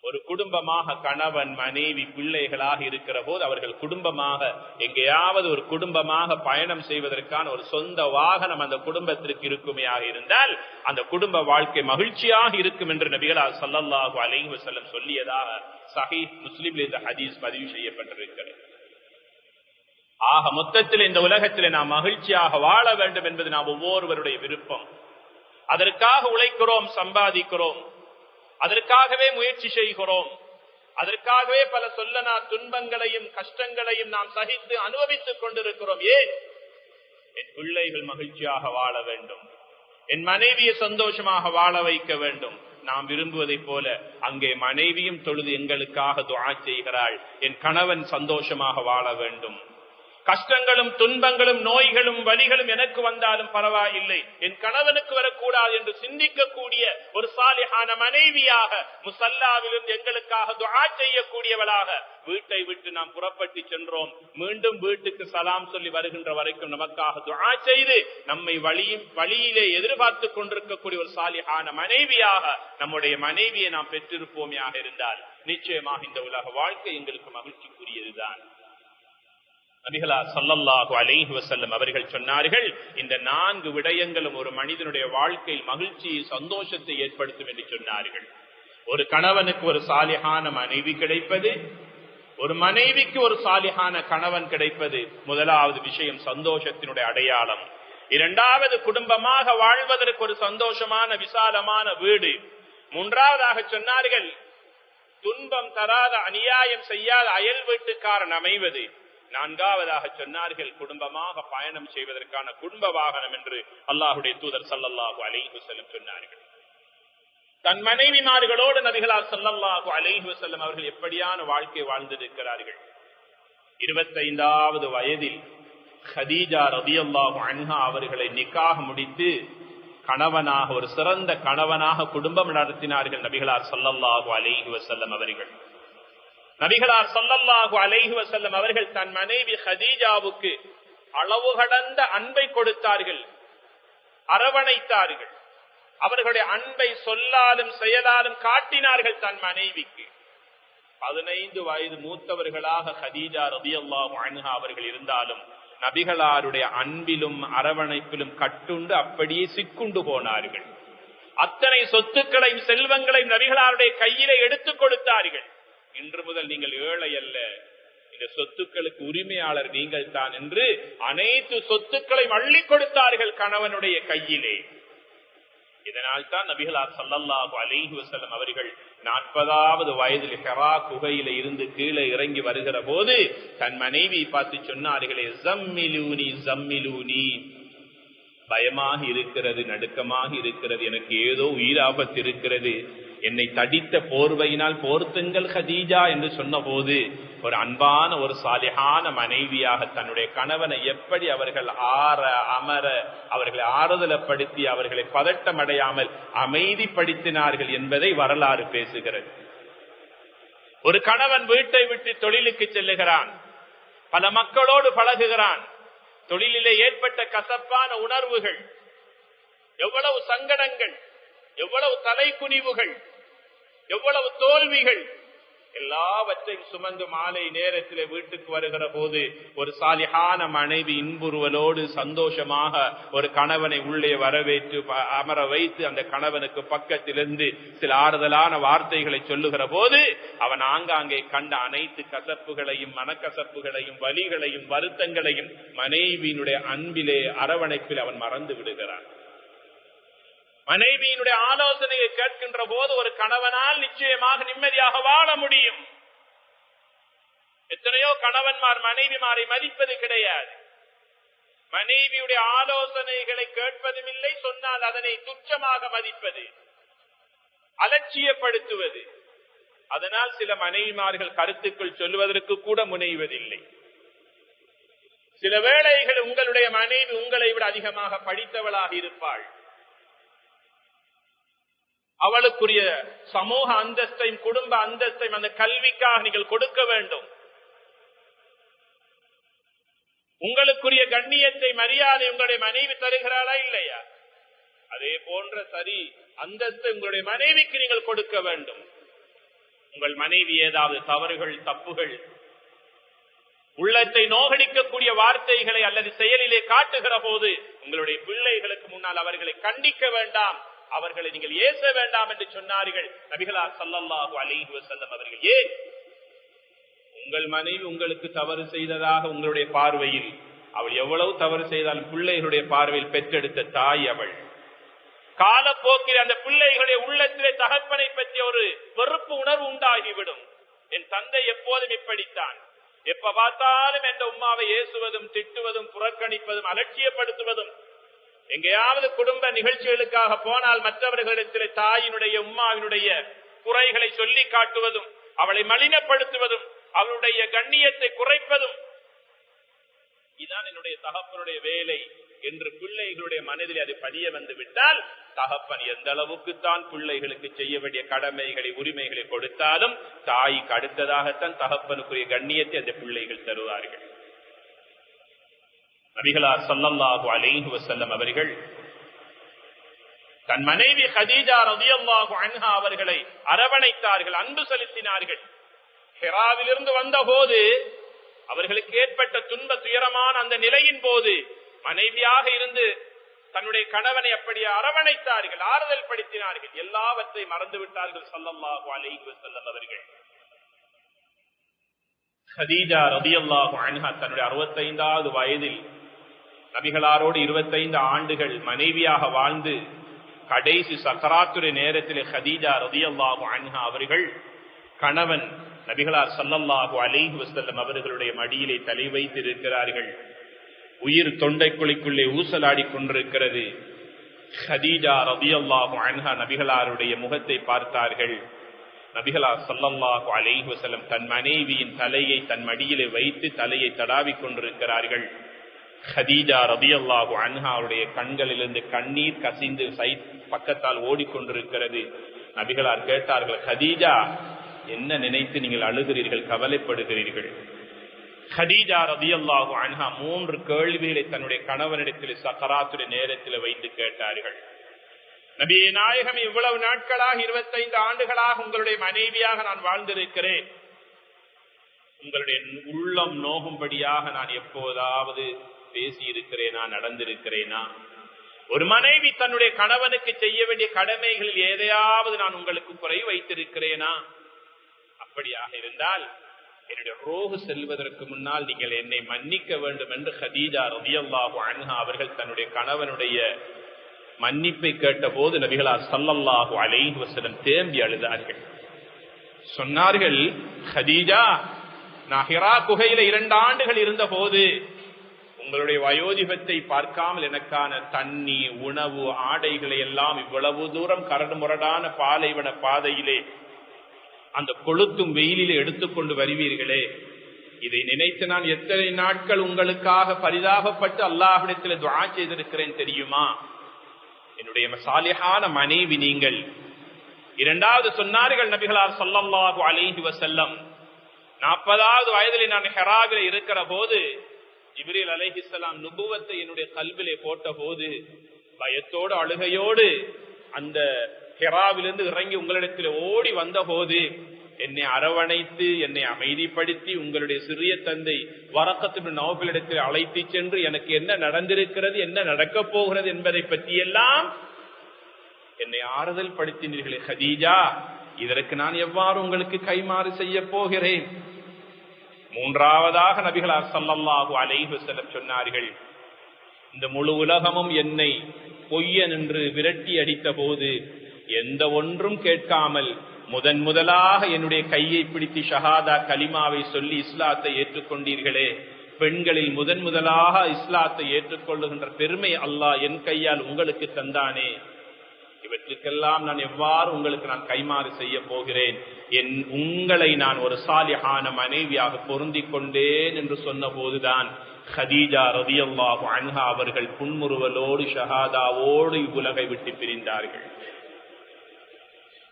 ஒரு குடும்பமாக கணவன் மனைவி பிள்ளைகளாக இருக்கிற போது அவர்கள் குடும்பமாக எங்கேயாவது ஒரு குடும்பமாக பயணம் செய்வதற்கான ஒரு சொந்த வாகனம் அந்த குடும்பத்திற்கு இருக்குமையாக இருந்தால் அந்த குடும்ப வாழ்க்கை மகிழ்ச்சியாக இருக்கும் என்று நபிகளார் ஸல்லல்லாஹு அலைஹி வஸல்லம் சொல்லியதாக சஹீஹ் முஸ்லிமில் இந்த ஹதீஸ் பதிவு செய்யப்பட்டிருக்கிறது. ஆக மொத்தத்தில் இந்த உலகத்திலே நாம் மகிழ்ச்சியாக வாழ வேண்டும் என்பது நாம் ஒவ்வொருவருடைய விருப்பம். அதற்காக உழைக்கிறோம், சம்பாதிக்கிறோம், அதற்காகவே முயற்சி செய்கிறோம், அதற்காகவே பல சொல்லனா துன்பங்களையும் கஷ்டங்களையும் நாம் சகித்து அனுபவித்துக் கொண்டிருக்கிறோம். ஏன்? என் பிள்ளைகள் மகிழ்ச்சியாக வாழ வேண்டும், என் மனைவியை சந்தோஷமாக வாழ வைக்க வேண்டும். நாம் விரும்புவதை போல அங்கே மனைவியும் தொழுது எங்களுக்காக துஆ செய்கிறாள், என் கணவன் சந்தோஷமாக வாழ வேண்டும். கஷ்டங்களும் துன்பங்களும் நோய்களும் வலிகளும் எனக்கு வந்தாலும் பரவாயில்லை, என் கணவனுக்கு வரக்கூடாது என்று சிந்திக்கக்கூடிய ஒரு சாலிஹான மனைவியாக முசல்லாவிலிருந்து எங்களுக்காக துஆ செய்யக்கூடியவளாக வீட்டை விட்டு நாம் புறப்பட்டு சென்றோம். மீண்டும் வீட்டுக்கு சலாம் சொல்லி வருகின்ற வரைக்கும் நமக்காக துஆ செய்து நம்மை வழியிலே எதிர்பார்த்து கொண்டிருக்கக்கூடிய ஒரு சாலிஹான மனைவியாக நம்முடைய மனைவியை நாம் பெற்றிருப்போமையாக இருந்தால் நிச்சயமாக இந்த உலக வாழ்க்கை எங்களுக்கு மகிழ்ச்சிக்குரியதுதான். நபிகளார் ஸல்லல்லாஹு அலைஹி வஸல்லம் அவர்கள் சொன்னார்கள், இந்த 4 விடயங்களும் ஒரு மனிதனுடைய வாழ்க்கையில் மகிழ்ச்சியை சந்தோஷத்தை ஏற்படுத்தும் என்று சொன்னார்கள். ஒரு கணவனுக்கு ஒரு சாலிஹான மனைவி கிடைப்பது, ஒரு மனைவிக்கு ஒரு சாலிஹான கணவன் கிடைப்பது முதலாவது விஷயம், சந்தோஷத்தினுடைய அடையாளம். இரண்டாவது, குடும்பமாக வாழ்வதற்கு ஒரு சந்தோஷமான விசாலமான வீடு. மூன்றாவதாக சொன்னார்கள், துன்பம் தராத, அநியாயம் செய்யாத அயல் வீட்டுக்காரன் அமைவது. நான்காவதாக சொன்னார்கள், குடும்பமாக பயணம் செய்வதற்கான குடும்ப வாகனம் என்று அல்லாஹுடைய தூதர் ஸல்லல்லாஹு அலைஹி வஸல்லம் சொன்னார்கள். தன் மனைவிமார்களோடு நபிகளார் ஸல்லல்லாஹு அலைஹி வஸல்லம் அவர்கள் எப்படியான வாழ்க்கை வாழ்ந்திருக்கிறார்கள். 25வது வயதில் ஹதீஜா ரலியல்லாஹு அன்ஹா அவர்களை நிக்காஹ் முடித்து கணவனாக, ஒரு சிறந்த கணவனாக குடும்பம் நடத்தினார்கள் நபிகளார் ஸல்லல்லாஹு அலைஹி வஸல்லம் அவர்கள். நபிகளார் ஸல்லல்லாஹு அலைஹி வஸல்லம் அவர்கள் தன் மனைவி ஹதீஜாவுக்கு அளவு கடந்த அன்பை கொடுத்தார்கள், அரவணைத்தார்கள். அவர்களுடைய அன்பை சொல்லாலும் செயலாலும் காட்டினார்கள் தன் மனைவிக்கு. 15 வயது மூத்தவர்களாக ஹதீஜா ரலியல்லாஹு அன்ஹா அவர்கள் இருந்தாலும் நபிகளாருடைய அன்பிலும் அரவணைப்பிலும் கட்டுண்டு அப்படியே சிக்குண்டு போனார்கள். அத்தனை சொத்துக்களையும் செல்வங்களையும் நபிகளாருடைய கையிலே எடுத்துக் கொடுத்தார்கள். இன்று முதல் நீங்கள் ஏழை அல்ல, இந்த சொத்துக்களுக்கு உரிமையாளர் நீங்கள் தான் என்று அனைத்து சொத்துக்களையும் அள்ளி கொடுத்தார்கள் கணவனுடைய கையிலே. இதனால் தான் நபிகளார் ஸல்லல்லாஹு அலைஹி வஸல்லம் அவர்கள் 40வது வயதில் ஹிரா குகையில இருந்து கீழே இறங்கி வருகிற போது தன் மனைவியை பார்த்து சொன்னார்களே, ஜம்மிலூனி ஜம்மிலூனி, பயமாக இருக்கிறது, நடுக்கமாக இருக்கிறது, எனக்கு ஏதோ உயிராபத்து இருக்கிறது, என்னை தடித்த போர்வையினால் போர்த்துங்கள் ஹதீஜா என்று சொன்ன போது ஒரு அன்பான, ஒரு சாலிஹான மனைவியாக தன்னுடைய கணவனை எப்படி அவர்கள் அமர அவர்களை ஆறுதலப்படுத்தி அவர்களை பதட்டம் அடையாமல் அமைதிப்படுத்தினார்கள் என்பதை வரலாறு பேசுகிறது. ஒரு கணவன் வீட்டை விட்டு தொழிலுக்கு செல்லுகிறான், பல மக்களோடு பழகுகிறான், தொழிலிலே ஏற்பட்ட கசப்பான உணர்வுகள், எவ்வளவு சங்கடங்கள், எவ்வளவு தலைக்குனிவுகள், எவ்வளவு தோல்விகள், எல்லாவற்றையும் சுமந்து மாலை நேரத்தில் வீட்டுக்கு வருகிற போது ஒரு சாலிஹான மனைவி இன்புறுவலோடு சந்தோஷமாக ஒரு கணவனை உள்ளே வரவேற்று அமர வைத்து அந்த கணவனுக்கு பக்கத்திலிருந்து சில ஆறுதலான வார்த்தைகளை சொல்லுகிற போது அவன் ஆங்காங்கே கண்ட அனைத்து கசப்புகளையும், மனக்கசப்புகளையும், வலிகளையும், வருத்தங்களையும் மனைவியினுடைய அன்பிலே, அரவணைப்பில் அவன் மறந்து விடுகிறான். மனைவியினுடைய ஆலோசனையை கேட்கின்ற போது ஒரு கணவனால் நிச்சயமாக நிம்மதியாக வாழ முடியும். எத்தனையோ கணவன்மார் மனைவிமாரை மதிப்பது கிடையாது, மனைவியுடைய ஆலோசனைகளை கேட்பதும் இல்லை, சொன்னால் அதனை துச்சமாக மதிப்பது, அலட்சியப்படுத்துவது. அதனால் சில மனைவிமார்கள் கருத்துக்கள் சொல்வதற்கு கூட முனைவதில்லை. சில வேளைகள் உங்களுடைய மனைவி உங்களை விட அதிகமாக படித்தவளாக இருப்பாள், அவளுக்குரிய சமூக அந்தஸ்தையும் குடும்ப அந்தஸ்தையும் அந்த கல்விக்காக நீங்கள் கொடுக்க வேண்டும். உங்களுக்குரிய கண்ணியத்தை, மரியாதை உங்களுடைய மனைவி தருகிறாளா இல்லையா? அதே போன்ற சரி அந்தஸ்து உங்களுடைய மனைவிக்கு நீங்கள் கொடுக்க வேண்டும். உங்கள் மனைவி ஏதாவது தவறுகள், தப்புகள், உள்ளத்தை நோகடிக்கக்கூடிய வார்த்தைகளை அல்லது செயலிலே காட்டுகிற போது உங்களுடைய பிள்ளைகளுக்கு முன்னால் அவர்களை கண்டிக்க வேண்டாம், அவர்களை நீங்கள் ஏச வேண்டாம் என்று சொன்னார்கள் நபிகளார் ஸல்லல்லாஹு அலைஹி வஸல்லம் அவர்கள். ஏன்? உங்கள் மனைவி உங்களுக்கு தவறு செய்ததாக உங்களுடைய பார்வையில், அவள் எவ்வளவு தவறு செய்தாலும் பிள்ளைகளுடைய பார்வையில் பெற்றெடுத்த தாய் அவள். காலப்போக்கில் அந்த பிள்ளைகளுடைய உள்ளத்திலே தகப்பனை பற்றிய ஒரு வெறுப்பு உணர்வு உண்டாகிவிடும். என் தந்தை எப்போதும் இப்படித்தான், எப்ப பார்த்தாலும் என் உம்மாவை ஏசுவதும், திட்டுவதும், புறக்கணிப்பதும், அலட்சியப்படுத்துவதும், எங்கேயாவது குடும்ப நிகழ்ச்சிகளுக்காக போனால் மற்றவர்களிடத்திலே தாயினுடைய, உம்மாவினுடைய குறைகளை சொல்லி காட்டுவதும், அவளை மலினப்படுத்துவதும், அவளுடைய கண்ணியத்தை குறைப்பதும், இதுதான் என்னுடைய தகப்பனுடைய வேலை என்று பிள்ளைகளுடைய மனதில் அது பதிய வந்து விட்டால் தகப்பன் எந்த அளவுக்கு தான் பிள்ளைகளுக்கு செய்ய வேண்டிய கடமைகளை, உரிமைகளை கொடுத்தாலும் தாய்க்கு அடுத்ததாகத்தான் தகப்பனுக்குரிய கண்ணியத்தை அந்த பிள்ளைகள் தருவார்கள். நபிகளார் ஸல்லல்லாஹு அலைஹி வஸல்லம் அவர்கள் தன் மனைவி ஹதீஜா ரலியல்லாஹு அன்ஹா அவர்களை அரவணைத்தார்கள், அன்பு செலுத்தினார்கள். ஹிராவிலிருந்து வந்த போது அவர்களுக்கு ஏற்பட்ட துன்ப துயரமான அந்த நிலையின் போது மனைவியாக இருந்து தன்னுடைய கணவனை அப்படியே அரவணைத்தார்கள், ஆறுதல் படுத்தினார்கள், எல்லாவற்றையும் மறந்து விட்டார்கள் ஸல்லல்லாஹு அலைஹி வஸல்லம் அவர்கள். ஹதீஜா ரலியல்லாஹு அன்ஹா தன்னுடைய 65வது வயதில் நபிகளாரோடு 25 ஆண்டுகள் மனைவியாக வாழ்ந்து கடைசி சக்கராத்துடைய நேரத்தில் ஹதீஜா ரலியல்லாஹு அன்ஹா அவர்கள் கணவன் நபிகளார் ஸல்லல்லாஹு அலைஹி வஸல்லம் அவர்களுடைய மடியிலே தலை வைத்து இருக்கிறார்கள். உயிர் தொண்டைக்குழிக்குள்ளே ஊசலாடி கொண்டிருக்கிறது. ஹதீஜா ரலியல்லாஹு அன்ஹா நபிகளாருடைய முகத்தை பார்த்தார்கள். நபிகளார் ஸல்லல்லாஹு அலைஹி வஸல்லம் தன் மனைவியின் தலையை தன் மடியிலே வைத்து தலையை தடாவிக் கொண்டிருக்கிறார்கள். ஹதீஜா ரலியல்லாஹு அன்ஹாவுடைய கண்களிலிருந்து கண்ணீர் கசிந்து பக்கத்தால் ஓடிக்கொண்டிருக்கிறது. நபிகளார் கேட்டார்கள், ஹதீஜா, என்ன நினைத்து நீங்கள் அழுகிறீர்கள், கவலைப்படுகிறீர்கள்? ஹதீஜா ரலியல்லாஹு அன்ஹா 3 கேள்விகளை தன்னுடைய கணவனிடத்தில் சக்கராத்துடைய நேரத்தில் வைத்து கேட்டார்கள். நபியே நாயகம், இவ்வளவு நாட்களாக 25 ஆண்டுகளாக உங்களுடைய மனைவியாக நான் வாழ்ந்திருக்கிறேன். உங்களுடைய உள்ளம் நோகும்படியாக நான் எப்போதாவது பேசி இருக்கிறேனா, நடந்திருக்கிறேனா? ஒரு மனைவி தன்னுடைய கணவனுக்கு செய்ய வேண்டிய கடமைகளில் எதையாவது நான் உங்களுக்கு குறை வைத்திருக்கிறேனா? அப்படியாக இருந்தால் என்னுடைய ரோகு செல்வதற்கு முன்னால் நீங்கள் என்னை மன்னிக்க வேண்டும் என்று ஹதீஜா ரலியல்லாஹு அன்ஹா அவர்கள் தன்னுடைய கணவனுடைய மன்னிப்பை கேட்ட போது நபிகளார் ஸல்லல்லாஹு அலைஹி வஸல்லம் தேம்பி அழுதார்கள். சொன்னார்கள், ஹதீஜா, நான் ஹிரா குகையில 2 ஆண்டுகள் இருந்த போது உங்களுடைய வயோதிபத்தை பார்க்காமல் எனக்கான தண்ணி, உணவு, ஆடைகளை எல்லாம் இவ்வளவு தூரம் கரடு முரடான பாலைவன பாதையிலே அந்த கொளுத்தும் வெயிலிலே எடுத்துக்கொண்டு வருவீர்களே, இதை நினைத்து நான் எத்தனை நாட்கள் உங்களுக்காக பரிதாபப்பட்டு அல்லாஹ்விடத்தில் துஆ செய்திருக்கிறேன் தெரியுமா? என்னுடைய சாலிஹான மனைவி நீங்கள். இரண்டாவது சொன்னார்கள் நபிகளார் ஸல்லல்லாஹு அலைஹி வஸல்லம், 40வது வயதிலே நான் ஹிராவிலே இருக்கிற போது ஜிப்ரீல் அலைஹிஸ்ஸலாம் நுபுவத்தை என்னுடைய கல்விலே போட்ட போது பயத்தோடு அழுகையோடு அந்த ஹிராவிலிருந்து இறங்கி உங்களிடத்தில் ஓடி வந்த போது என்னை அரவணைத்து என்னை அமைதிப்படுத்தி உங்களுடைய சிறிய தந்தை வரக்கத் இப்னு நௌஃபலிடத்தில் அழைத்து சென்று எனக்கு என்ன நடந்திருக்கிறது, என்ன நடக்கப் போகிறது என்பதை பற்றியெல்லாம் என்னை ஆறுதல் படுத்தினீர்களே ஹதீஜா, இதற்கு நான் எவ்வாறு உங்களுக்கு கைமாறு செய்ய போகிறேன்? மூன்றாவதாக நபிகளார் ஸல்லல்லாஹு அலைஹி வஸல்லம் சொன்னார்கள், இந்த முழு உலகமும் என்னை பொய்யன் என்று விரட்டி அடித்த போது எந்த ஒன்றும் கேட்காமல் முதலாக என்னுடைய கையை பிடித்து ஷஹாதா கலிமாவை சொல்லி இஸ்லாத்தை ஏற்றுக்கொண்டீர்களே, பெண்களில் முதலாக இஸ்லாத்தை ஏற்றுக்கொள்ளுகின்ற பெருமை அல்லாஹ் என் கையால் உங்களுக்கு தந்தானே, இவற்றுக்கெல்லாம் நான் எவ்வாறு உங்களுக்கு நான் கைமாறு செய்ய போகிறேன்? உங்களை நான் ஒரு சாலிஹான மனைவியாக பொருந்திக் கொண்டேன் என்று சொன்ன போதுதான் ஹதீஜா ரலியல்லாஹு அன்ஹா அவர்கள் புன்முறுவலோடு ஷஹாதாவோடு இவ்வுலகை விட்டு பிரிந்தார்கள்.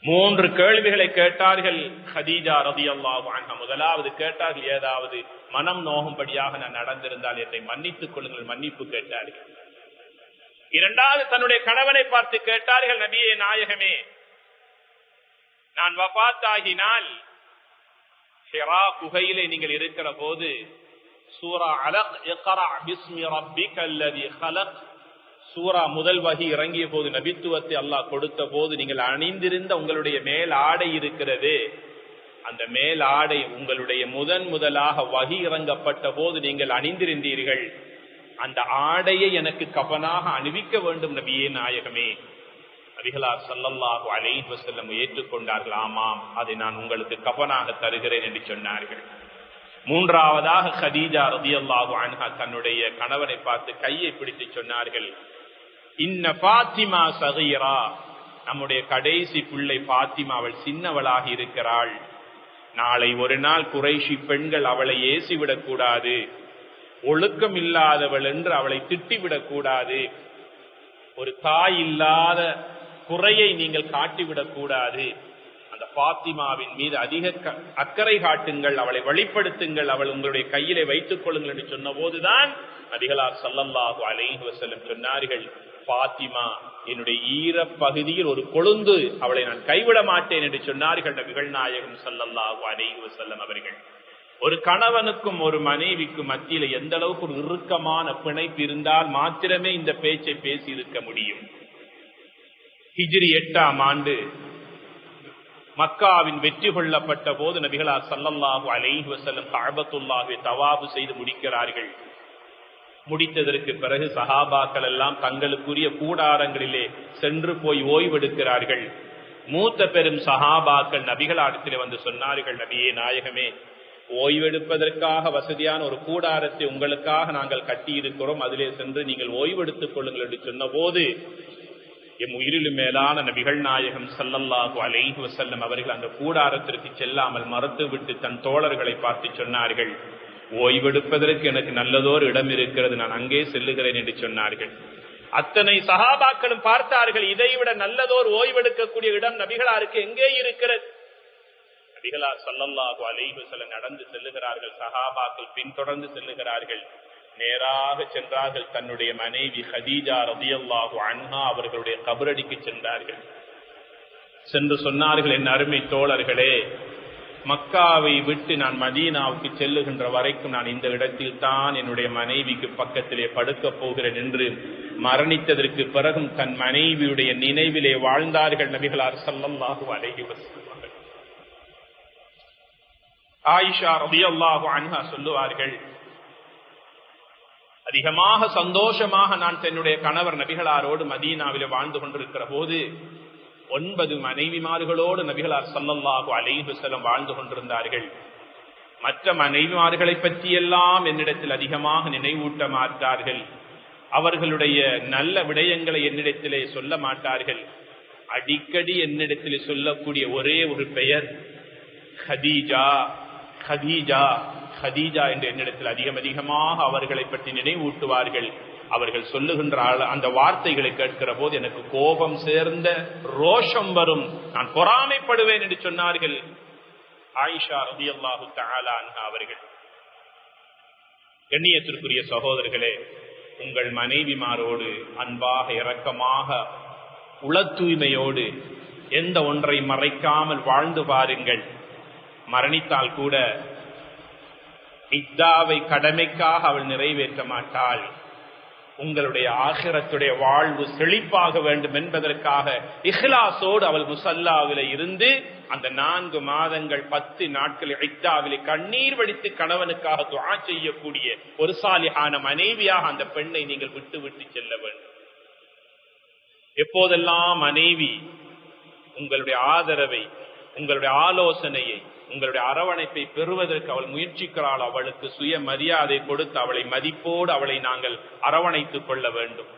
3 கேள்விகளை கேட்டார்கள் ஹதீஜா ரலியல்லாஹு அன்ஹா. முதலாவது கேட்டார்கள், ஏதாவது மனம் நோகும்படியாக நான் நடந்திருந்தால் என்னை மன்னித்துக் கொள்ளுங்கள், மன்னிப்பு கேட்டார்கள். இரண்டாவது தன்னுடைய கணவனை பார்த்து கேட்டார்கள், நபியே நாயகமே, நான் வஃபாத்தாகினால் ஹிரா குகையிலே நீங்கள் இருக்கிற போது சூரா அலக் இக்ரா பிஸ்மி ரப்பிக்கல்லதி ஹலக் சூரா முதல் வஹி இறங்கிய போது நபித்துவத்தை அல்லாஹ் கொடுத்த போது நீங்கள் அணிந்திருந்த உங்களுடைய மேல் ஆடை இருக்கிறது, அந்த மேல் ஆடை உங்களுடைய முதலாக வஹி இறங்கப்பட்ட போது நீங்கள் அணிந்திருந்தீர்கள், அந்த ஆடையை எனக்கு கஃனாக அணிவிக்க வேண்டும் நபியே நாயகமே. நபிகளார் ஸல்லல்லாஹு அலைஹி வஸல்லம் ஏற்றுக்கொண்டார்கள். ஆமாம், அதை நான் உங்களுக்கு கஃனாக தருகிறேன் என்று சொன்னார்கள். மூன்றாவதாக ஹதீஜா ரலியல்லாஹு அன்ஹா தன்னுடைய கணவனை பார்த்து கையை பிடித்து சொன்னார்கள், இன்ன ஃபாத்திமா ஸகீரா, நம்முடைய கடைசி பிள்ளை ஃபாத்திமா அவள் சின்னவளாக இருக்கிறாள். நாளை ஒரு நாள் குறைஷி பெண்கள் அவளை ஏசிவிடக் கூடாது, ஒழுக்கம் இல்லாதவள் என்று அவளை திட்டிவிடக் கூடாது, ஒரு தாய் இல்லாத குறையை நீங்கள் காட்டிவிடக் கூடாது. அந்த ஃபாத்திமாவின் மீது அதிக அக்கறை காட்டுங்கள், அவளை வழிப்படுத்துங்கள், அவள் உங்களுடைய கையிலே வைத்துக் கொள்ளுங்கள் என்று சொன்ன போதுதான் நபிகளார் ஸல்லல்லாஹு அலைஹி வஸல்லம் சொன்னார்கள், ஃபாத்திமா என்னுடைய ஈர பகுதியில் ஒரு கொழுந்து, அவளை நான் கைவிட மாட்டேன் என்று சொன்னார்கள் நபிகள் நாயகம் ஸல்லல்லாஹு அலைஹி வஸல்லம் அவர்கள். ஒரு கணவனுக்கும் ஒரு மனைவிக்கும் மத்தியில எந்த அளவுக்கு ஒரு இறுக்கமான பிணைப்பு இருந்தால் மாத்திரமே இந்த பேச்சை பேசி இருக்க முடியும். ஹிஜ்ரி 8ஆம் ஆண்டு மக்காவின் வெற்றி கொள்ளப்பட்ட போது நபிகளார் ஸல்லல்லாஹு அலைஹி வஸல்லம் கஅபத்துல்லாஹை தவாஃப் செய்து முடிக்கிறார்கள். முடித்ததற்கு பிறகு சஹாபாக்கள் எல்லாம் தங்களுக்குரிய கூடாரங்களிலே சென்று போய் ஓய்வெடுக்கிறார்கள். மூத்த பெரும் சஹாபாக்கள் நபிகளாரிடத்திலே வந்து சொன்னார்கள், நபியே நாயகமே, ஓய்வெடுப்பதற்காக வசதியான ஒரு கூடாரத்தை உங்களுக்காக நாங்கள் கட்டி இருக்கிறோம், அதிலே சென்று நீங்கள் ஓய்வெடுத்துக் கொள்ளுங்கள் என்று சொன்ன போது எம் உயிரிலும் மேலான நபிகள் நாயகம் ஸல்லல்லாஹு அலைஹி வஸல்லம் அவர்கள் அந்த கூடாரத்திற்கு செல்லாமல் மறுத்துவிட்டு தன் தோழர்களை பார்த்து சொன்னார்கள், ஓய்வெடுப்பதற்கு எனக்கு நல்லதோர் இடம் இருக்கிறது, நான் அங்கே செல்லுகிறேன் என்று சொன்னார்கள். அத்தனை சஹாபாக்களும் பார்த்தார்கள், இதைவிட நல்லதோர் ஓய்வெடுக்கக்கூடிய இடம் நபிகளாருக்கு எங்கே இருக்கிறது? நபிகளார் ஸல்லல்லாஹு அலைஹி வஸல்லம் நடந்து செல்லுகிறார்கள், சஹாபாக்கள் பின்தொடர்ந்து செல்லுகிறார்கள். நேராக சென்றார்கள், தன்னுடைய மனைவி ஹதீஜா ரலியல்லாஹு அன்ஹா அவர்களுடைய கபரடிக்கு சென்றார்கள். சென்று சொன்னார்கள், என் அருமை தோழர்களே, மக்காவை விட்டு நான் மதீனாவுக்கு செல்லுகின்ற வரைக்கும் நான் இந்த இடத்தில் தான் என்னுடைய மனைவிக்கு பக்கத்திலே படுக்கப் போகிறேன் என்று மரணித்ததற்கு பிறகும் தன் மனைவியுடைய நினைவிலே வாழ்ந்தார்கள் நபிகளார் ஸல்லல்லாஹு அலைஹி வஸல்லம். ஆயிஷா ரலியல்லாஹு அன்ஹா சொல்லுவார்கள், அதிகமாக சந்தோஷமாக நான் தன்னுடைய கணவர் நபிகளாரோடு மதீனாவிலே வாழ்ந்து கொண்டிருக்கிற போது 9 மனைவிமார்களோடு நபிகளார் ஸல்லல்லாஹு அலைஹி வஸல்லம் வாழ்ந்து கொண்டிருந்தார்கள். மற்ற மனைவிமார்களை பற்றியெல்லாம் என்னிடத்தில் அதிகமாக நினைவூட்ட மாட்டார்கள், அவர்களுடைய நல்ல விடயங்களை என்னிடத்திலே சொல்ல மாட்டார்கள். அடிக்கடி என்னிடத்திலே சொல்லக்கூடிய ஒரே ஒரு பெயர் ஹதீஜா, ஹதீஜா, ஹதீஜா என்று என்னிடத்தில் அதிகமாக அவர்களை பற்றி நினைவூட்டுவார்கள். அவர்கள் சொல்லுகின்ற அந்த வார்த்தைகளை கேட்கிற போது எனக்கு கோபம் சேர்ந்த ரோஷம் வரும், நான் பொறாமைப்படுவேன் என்று சொன்னார்கள் ஆயிஷா ரலியல்லாஹு தஆலா அன்ஹா அவர்கள். கண்ணியத்திற்குரிய சகோதரர்களே, உங்கள் மனைவிமாரோடு அன்பாக இரக்கமாக உள தூய்மையோடு எந்த ஒன்றை மறைக்காமல் வாழ்ந்து பாருங்கள். மரணித்தால் கூட இத்தாவை கடமைக்காக அவள் நிறைவேற்ற மாட்டாள். உங்களுடைய ஆகிரத்துடைய வாழ்வு செழிப்பாக வேண்டும் என்பதற்காக இஹ்லாஸோடு அவள் முசல்லாவிலே இருந்து அந்த 4 மாதங்கள் 10 நாட்கள் இத்தாவிலே கண்ணீர் வடித்து கணவனுக்காக துஆ செய்யக்கூடிய ஒரு சாலிஹான மனைவியாக அந்த பெண்ணை நீங்கள் விட்டு விட்டு செல்ல வேண்டும். எப்போதெல்லாம் மனைவி உங்களுடைய ஆதரவை, உங்களுடைய ஆலோசனையை, உங்களுடைய அரவணைப்பை பெறுவதற்கு அவள் முயற்சிக்கிறாள், அவளுக்கு சுய மரியாதை கொடுத்து அவளை மதிப்போடு அவளை நாங்கள் அரவணைத்துக் கொள்ள வேண்டும்.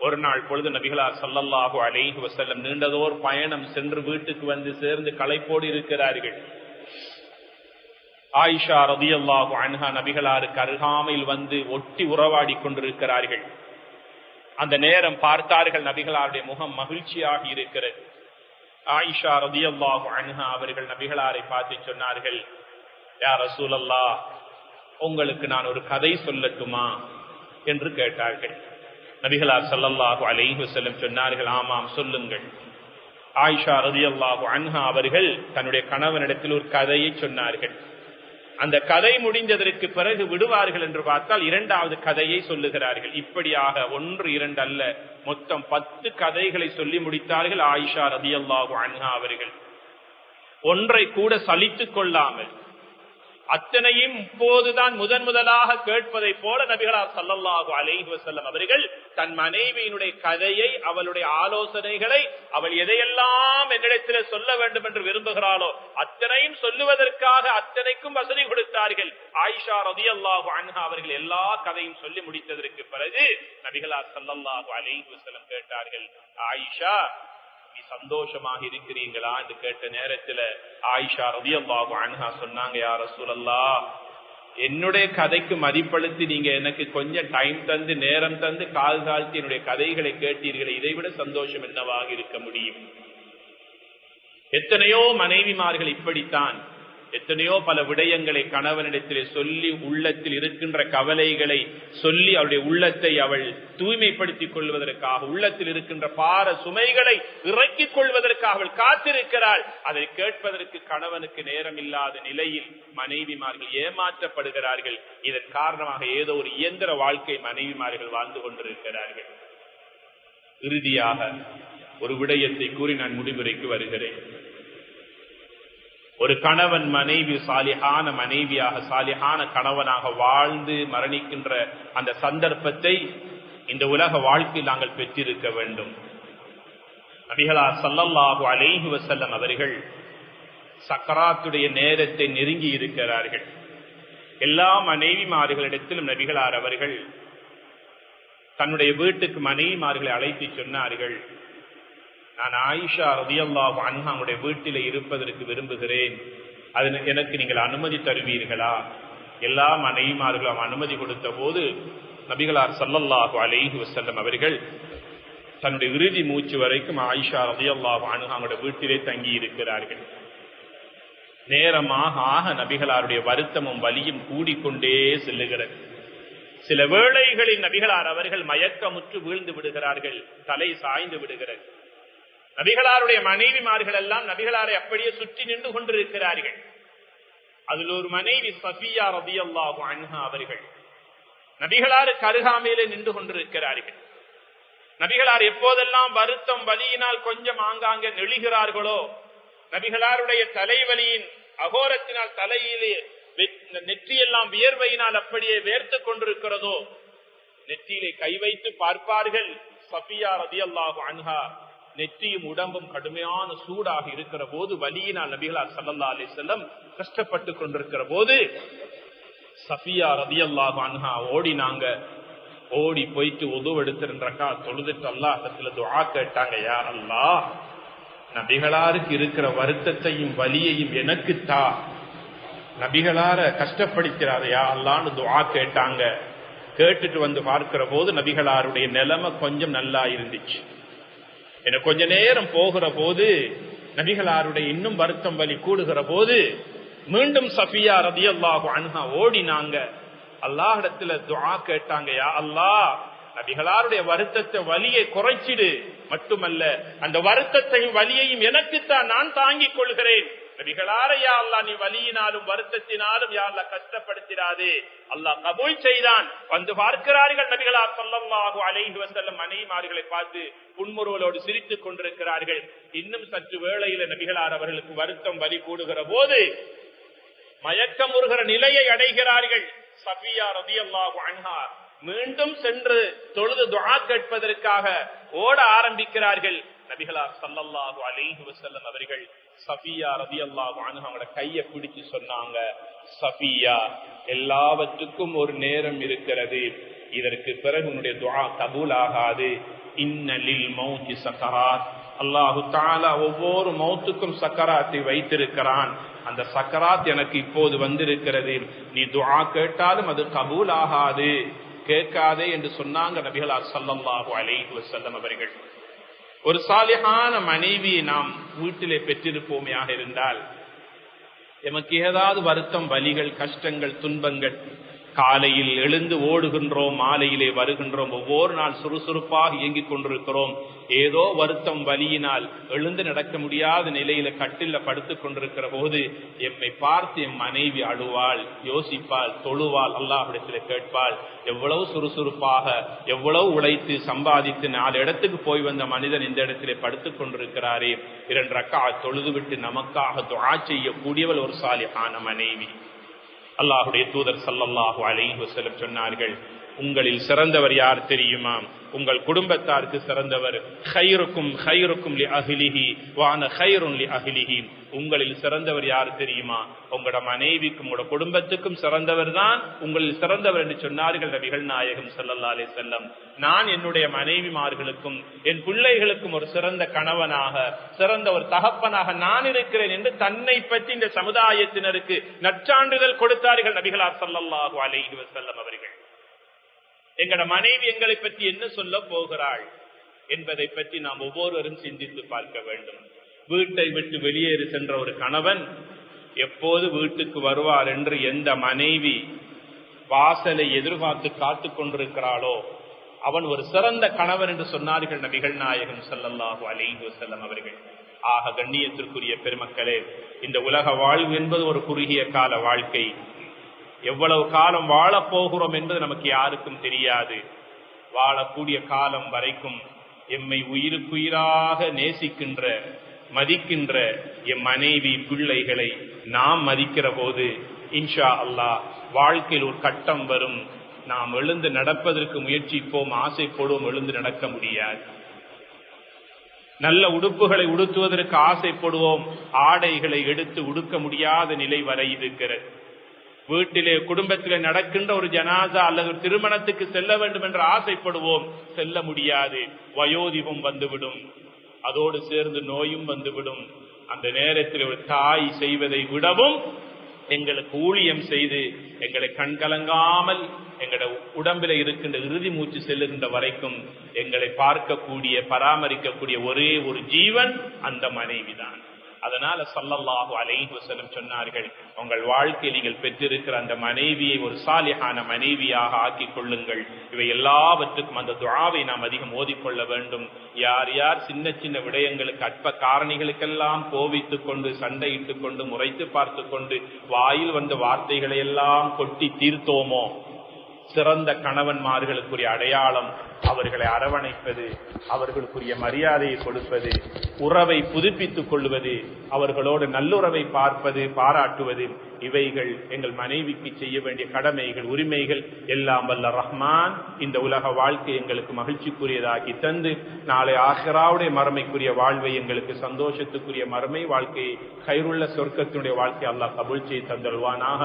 ஒரு நாள் பொழுது நபிகளார் ஸல்லல்லாஹு அலைஹி வஸல்லம் நீண்டதோர் பயணம் சென்று வீட்டுக்கு வந்து சேர்ந்து களைப்போடு இருக்கிறார்கள். ஆயிஷா ரலியல்லாஹு அன்ஹா நபிகளாருக்கு அருகாமையில் வந்து ஒட்டி உறவாடி கொண்டிருக்கிறார்கள். அந்த நேரம் பார்த்தார்கள், நபிகளாருடைய முகம் மகிழ்ச்சியாக இருக்கிறது. ஆயிஷா ரலியல்லாஹு அன்ஹா அவர்கள் நபிகளாரை பார்த்து சொன்னார்கள், யா ரசூலல்லாஹ், உங்களுக்கு நான் ஒரு கதை சொல்லட்டுமா என்று கேட்டார்கள். நபிகளார் ஸல்லல்லாஹு அலைஹி வஸல்லம் சொன்னார்கள், ஆமாம் சொல்லுங்கள். ஆயிஷா ரலியல்லாஹு அன்ஹா அவர்கள் தன்னுடைய கணவனிடத்தில் ஒரு கதையை சொன்னார்கள். அந்த கதை முடிந்ததற்கு பிறகு விடுவார்கள் என்று பார்த்தால் 2வது கதையை சொல்லுகிறார்கள். இப்படியாக 1, 2 அல்ல, மொத்தம் 10 கதைகளை சொல்லி முடித்தார்கள் ஆயிஷா ரலியல்லாஹு அன்ஹா அவர்கள். ஒன்றை கூட சலித்துக் கொள்ளாமல் அத்தனையும் இப்போதுதான் முதலாக கேட்பதை போல நபிகளார் ஸல்லல்லாஹு அலைஹி வஸல்லம் அவர்கள் தன் மனைவியினுடைய கதையை, அவளுடைய ஆலோசனைகளை, அவள் எதையெல்லாம் என்னிடத்தில் சொல்ல வேண்டும் என்று விரும்புகிறாளோ அத்தனையும் சொல்லுவதற்காக அத்தனைக்கும் வசதி கொடுத்தார்கள். ஆயிஷா ரலியல்லாஹு அன்ஹா அவர்கள் எல்லா கதையும் சொல்லி முடித்ததற்கு பிறகு நபிகளார் ஸல்லல்லாஹு அலைஹி வஸல்லம் கேட்டார்கள், ஆயிஷா, நீ சந்தோஷமாக இருக்கிறீங்களா என்று கேட்ட நேரத்தில் ஆயிஷா ரலியல்லாஹு அன்ஹா சொன்னாங்க, யா ரசூலல்லாஹ், என்னுடைய கதைக்கு மதிப்பளித்து நீங்க எனக்கு கொஞ்சம் டைம் தந்து, நேரம் தந்து, கால் தாழ்த்தி என்னுடைய கதைகளை கேட்டீர்களே, இதைவிட சந்தோஷம் என்னவாக இருக்க முடியும்? எத்தனையோ மனைவிமார்கள் இப்படித்தான் எத்தனையோ பல விடயங்களை கணவனிடத்திலே சொல்லி, உள்ளத்தில் இருக்கின்ற கவலைகளை சொல்லி, அவளுடைய உள்ளத்தை அவள் தூய்மைப்படுத்திக் கொள்வதற்காக, உள்ளத்தில் இருக்கின்ற பார சுமைகளை இறக்கிக் கொள்வதற்காக அவள் காத்திருக்கிறாள். அதை கேட்பதற்கு கணவனுக்கு நேரம் இல்லாத நிலையில் மனைவிமார்கள் ஏமாற்றப்படுகிறார்கள். இதன் காரணமாக ஏதோ ஒரு இயந்திர வாழ்க்கை மனைவிமார்கள் வாழ்ந்து கொண்டிருக்கிறார்கள். இறுதியாக ஒரு விடயத்தை கூறி நான் முடிவுரைக்கு வருகிறேன். ஒரு கணவன் மனைவி சாலிஹான மனைவியாக சாலிஹான கணவனாக வாழ்ந்து மரணிக்கின்ற அந்த சந்தர்ப்பத்தை இந்த உலக வாழ்க்கையில் நாங்கள் பெற்றிருக்க வேண்டும். நபிகளார் ஸல்லல்லாஹு அலைஹி வஸல்லம் அவர்கள் சக்கராத்துடைய நேரத்தை நெருங்கி இருக்கிறார்கள். எல்லா மனைவிமார்களிடத்திலும் நபிகளார் அவர்கள் தன்னுடைய வீட்டுக்கு மனைவிமார்களை அழைத்து சொன்னார்கள், நான் ஆயிஷா ரலியல்லாஹு அன்ஹா உடைய வீட்டிலே இருப்பதற்கு விரும்புகிறேன், அது எனக்கு நீங்கள் அனுமதி தருவீர்களா? எல்லா மனைவிமார்களும் அனுமதி கொடுத்த போது நபிகளார் ஸல்லல்லாஹு அலைஹி வஸல்லம் அவர்கள் தன்னுடைய இறுதி மூச்சு வரைக்கும் ஆயிஷா ரலியல்லாஹு அன்ஹா உடைய வீட்டிலே தங்கி இருக்கிறார்கள். நேரமாக ஆக நபிகளாருடைய வருத்தமும் வலியும் கூடிக்கொண்டே செல்லுகிறது. சில வேளைகளில் நபிகளார் அவர்கள் மயக்கமுற்று வீழ்ந்து விடுகிறார்கள், தலை சாய்ந்து விடுகிறது. நபிகளாருடைய மனைவிமார்கள் எல்லாம் நபிகளாரை அப்படியே சுற்றி நின்று கொண்டிருக்கிறார்கள். அதில் ஒரு மனைவி சஃபியா ரலியல்லாஹு அன்ஹா அவர்கள் நபிகளாருக்கு அருகாமையிலே நின்று கொண்டிருக்கிறார்கள். நபிகளார் எப்போதெல்லாம் வருத்தம் வலியினால் கொஞ்சம் ஆங்காங்கே நெளிகிறார்களோ, நபிகளாருடைய தலைவலியின் அகோரத்தினால் தலையிலே நெற்றியெல்லாம் வியர்வையினால் அப்படியே வேர்த்து கொண்டிருக்கிறதோ, நெற்றியிலே கை வைத்து பார்ப்பார்கள். சஃபியா ரலியல்லாஹு அன்ஹா நெற்றியும் உடம்பும் கடுமையான சூடாக இருக்கிற போது, வலியினால் நபிகளார் ஸல்லல்லாஹு அலைஹி வஸல்லம் கஷ்டப்பட்டு கொண்டிருக்கிற போது சஃபியா ரலியல்லாஹு அன்ஹா ஓடினாங்க. ஓடி போயிட்டு உது எடுத்துருக்கா தொழுதுட்டு அல்லாஹ்விடத்துல துஆ கேட்டாங்க, யா அல்லாஹ், நபிகளாருக்கு இருக்கிற வருத்தத்தையும் வலியையும் எனக்கு தா, நபிகளார கஷ்டப்படுத்திராத யா அல்லாஹ்னு துஆ கேட்டாங்க. கேட்டுட்டு வந்து பார்க்கிற போது நபிகளாருடைய நிலைமை கொஞ்சம் நல்லா இருந்துச்சு. எனக்கு கொஞ்ச நேரம் போகிற போது நபிகளாருடைய இன்னும் வருத்தம் வலி கூடுகிற போது மீண்டும் சஃபியா ரலியல்லாஹு அன்ஹா ஓடினாங்க, அல்லாஹ்விடத்துல துஆ கேட்டாங்க, யா அல்லாஹ், நபிகளாருடைய வருத்தத்தை வலியை குறைச்சிடு, மட்டுமல்ல அந்த வருத்தத்தையும் வலியையும் எனக்குத்தான், நான் தாங்கிக் கொள்கிறேன். நபிகளார யா அல்லாஹ், நீ வலியினாலும் வருத்தத்தினாலும் யா அல்லாஹ் கஷ்டப்படுத்திடாதே. அல்லாஹ் கபூல் செய்தான். வந்து பார்க்கிறார்கள் நபிகளார் ஸல்லல்லாஹு அலைஹி வஸல்லம் மனைவிமார்களை பார்த்து புன்முறுவலோடு சிரித்துக் கொண்டிருக்கிறார்கள். இன்னும் சற்று வேளையில நபிகளார் அவர்களுக்கு வருத்தம் வலி கூடுகிற போது மயக்கமுறுகிற நிலையை அடைகிறார்கள். சஃபியா ரலியல்லாஹு அன்ஹா மீண்டும் சென்று தொழுது துஆ கேட்பதற்காக ஓட ஆரம்பிக்கிறார்கள். நபிகளார் ஸல்லல்லாஹு அலைஹி வஸல்லம் அவர்கள் சஃபியா ரலியல்லாஹு அன்ஹாவோட கையை பிடிச்சு சொன்னாங்க, சஃபியா, எல்லாவற்றுக்கும் ஒரு நேரம் இருக்கிறது, இதற்கு பிறகு உன்னுடைய துஆ கபூல் ஆகாது. இன்னலில் மௌத்தி சக்கராத், அல்லாஹு தஆலா ஒவ்வொரு மௌத்துக்கும் சக்கராத்தை வைத்திருக்கிறான். அந்த சக்கராத் எனக்கு இப்போது வந்திருக்கிறது, நீ துஆ கேட்டாலும் அது கபூல் ஆகாது, கேட்காதே என்று சொன்னாங்க நபிகளார் ஸல்லல்லாஹு அலைஹி வஸல்லம் அவர்கள். ஒரு சாலிஹான மனைவியை நாம் வீட்டிலே பெற்றிருப்போமையாக இருந்தால், எமக்கு ஏதாவது வருத்தம் வலிகள் கஷ்டங்கள் துன்பங்கள், காலையில் எழுந்து ஓடுகின்றோம், மாலையிலே வருகின்றோம், ஒவ்வொரு நாள் சுறுசுறுப்பாக இயங்கிக் கொண்டிருக்கிறோம், ஏதோ வருத்தம் வலியினால் எழுந்து நடக்க முடியாத நிலையில கட்டில படுத்துக் கொண்டிருக்கிற போது எம்மை பார்த்து எம் மனைவி அழுவாள், யோசிப்பாள், தொழுவாள், அல்லாஹ்விடத்தில் கேட்பாள், எவ்வளவு சுறுசுறுப்பாக எவ்வளவு உழைத்து சம்பாதித்து 4 இடத்துக்கு போய் வந்த மனிதன் இந்த இடத்திலே படுத்துக் கொண்டிருக்கிறாரே, 2 ரக்அத் தொழுது விட்டு நமக்காக துஆ செய்யக்கூடியவள் ஒரு சாலிஹான மனைவி. அல்லாஹுடைய தூதர் ஸல்லல்லாஹு அலைஹி வஸல்லம் சொன்னார்கள், உங்களில் சிறந்தவர் யார் தெரியுமா? உங்கள் குடும்பத்தாருக்கு சிறந்தவர். ഖൈറുക്കും ഖൈറുக்கும் லிஅஹ்லிஹி வ அன ഖൈറുன் லிஅஹ்லிஹி. உங்களில் சிறந்தவர் யார் தெரியுமா? உங்களோட மனைவிக்கும் உங்களோட குடும்பத்துக்கும் சிறந்தவர் தான் உங்களில் சிறந்தவர் என்று சொன்னார்கள் நபிகள் நாயகம் ஸல்லல்லாஹு அலைஹி வஸல்லம். நான் என்னுடைய மனைவிமார்களுக்கும் என் பிள்ளைகளுக்கும் ஒரு சிறந்த கணவனாக, சிறந்த ஒரு தகப்பனாக நான் இருக்கிறேன் என்று தன்னை பற்றி இந்த சமுதாயத்தினருக்கு நற்சான்றிதழ் கொடுத்தார்கள் நபிகளார் ஸல்லல்லாஹு அலைஹி வஸல்லம் அவர்கள். எங்கட மனைவி எங்களை பற்றி என்ன சொல்ல போகிறாள் என்பதை பற்றி நாம் ஒவ்வொருவரும் சிந்தித்து பார்க்க வேண்டும். வீட்டை விட்டு வெளியேறி சென்ற ஒரு கணவன் எப்போது வீட்டுக்கு வருவார் என்று எந்த மனைவி வாசலை எதிர்பார்த்து காத்து கொண்டிருக்கிறாளோ அவன் ஒரு சிறந்த கணவன் என்று சொன்னார்கள் நபிகள் நாயகம் ஸல்லல்லாஹு அலைஹி வஸல்லம் அவர்கள். ஆக கண்ணியத்திற்குரிய பெருமக்களே, இந்த உலக வாழ்வு என்பது ஒரு குறுகிய கால வாழ்க்கை. எவ்வளவு காலம் வாழப் போகிறோம் என்பது நமக்கு யாருக்கும் தெரியாது. வாழக்கூடிய காலம் வரைக்கும் எம்மை உயிருக்குயிராக நேசிக்கின்ற, மதிக்கின்ற என் மனைவி பிள்ளைகளை நாம் மதிக்கிற போது இன்ஷா அல்லாஹ் வாழ்க்கையில் ஒரு கட்டம் வரும், நாம் எழுந்து நடப்பதற்கு முயற்சிப்போம், ஆசைப்படுவோம், எழுந்து நடக்க முடியாது. நல்ல உடுப்புகளை உடுத்துவதற்கு ஆசைப்படுவோம், ஆடைகளை எடுத்து உடுக்க முடியாத நிலை வரை இருக்கிறது. வீட்டிலே குடும்பத்திலே நடக்கின்ற ஒரு ஜனாசா அல்லது ஒரு திருமணத்துக்கு செல்ல வேண்டும் என்று ஆசைப்படுவோம், செல்ல முடியாது. வயோதிபம் வந்துவிடும், அதோடு சேர்ந்து நோயும் வந்துவிடும். அந்த நேரத்தில் ஒரு தாய் செய்வதை விடவும் எங்களுக்கு ஊழியம் செய்து எங்களை கண்கலங்காமல் எங்களோட உடம்பில் இருக்கின்ற இறுதி மூச்சு செல்லுகின்ற வரைக்கும் எங்களை பார்க்கக்கூடிய பராமரிக்கக்கூடிய ஒரே ஒரு ஜீவன் அந்த மனைவிதான். அதனால ஸல்லல்லாஹு அலைஹி வஸல்லம் சொன்னார்கள், உங்கள் வாழ்க்கையில் நீங்கள் பெற்றிருக்கிற அந்த மனைவியை ஒரு சாலிஹான மனைவியாக ஆக்கிக் கொள்ளுங்கள். இவை எல்லாவற்றுக்கும் அந்த துஆவை நாம் அதிகம் ஓதிக்கொள்ள வேண்டும். யார் யார் சின்ன சின்ன விடயங்களுக்கு அற்ப காரணிகளுக்கெல்லாம் கோவித்துக் கொண்டு சண்டையிட்டுக் கொண்டு முறைத்து பார்த்து கொண்டு வாயில் வந்த வார்த்தைகளை எல்லாம் கொட்டி தீர்த்தோமோ, சிறந்த கணவன்மார்களுக்குரிய அடையாளம் அவர்களை அரவணைப்பது, அவர்களுக்குரிய மரியாதையை கொடுப்பது, உறவை புதுப்பித்துக் கொள்வது, அவர்களோடு நல்லுறவை பார்ப்பது, பாராட்டுவது. இவைகள் எங்கள் மனைவிக்கு செய்ய வேண்டிய கடமைகள், உரிமைகள். எல்லாம் வல்ல ரஹ்மான் இந்த உலக வாழ்க்கை எங்களுக்கு மகிழ்ச்சிக்குரியதாக்கி தந்து நாளை ஆகிராவுடைய மறுமைக்குரிய வாழ்வை, எங்களுக்கு சந்தோஷத்துக்குரிய மறுமை வாழ்க்கையை, கைருள்ள சொர்க்கத்தினுடைய வாழ்க்கை அல்லாஹ் கபூல் செய்து தந்தல்வானாக.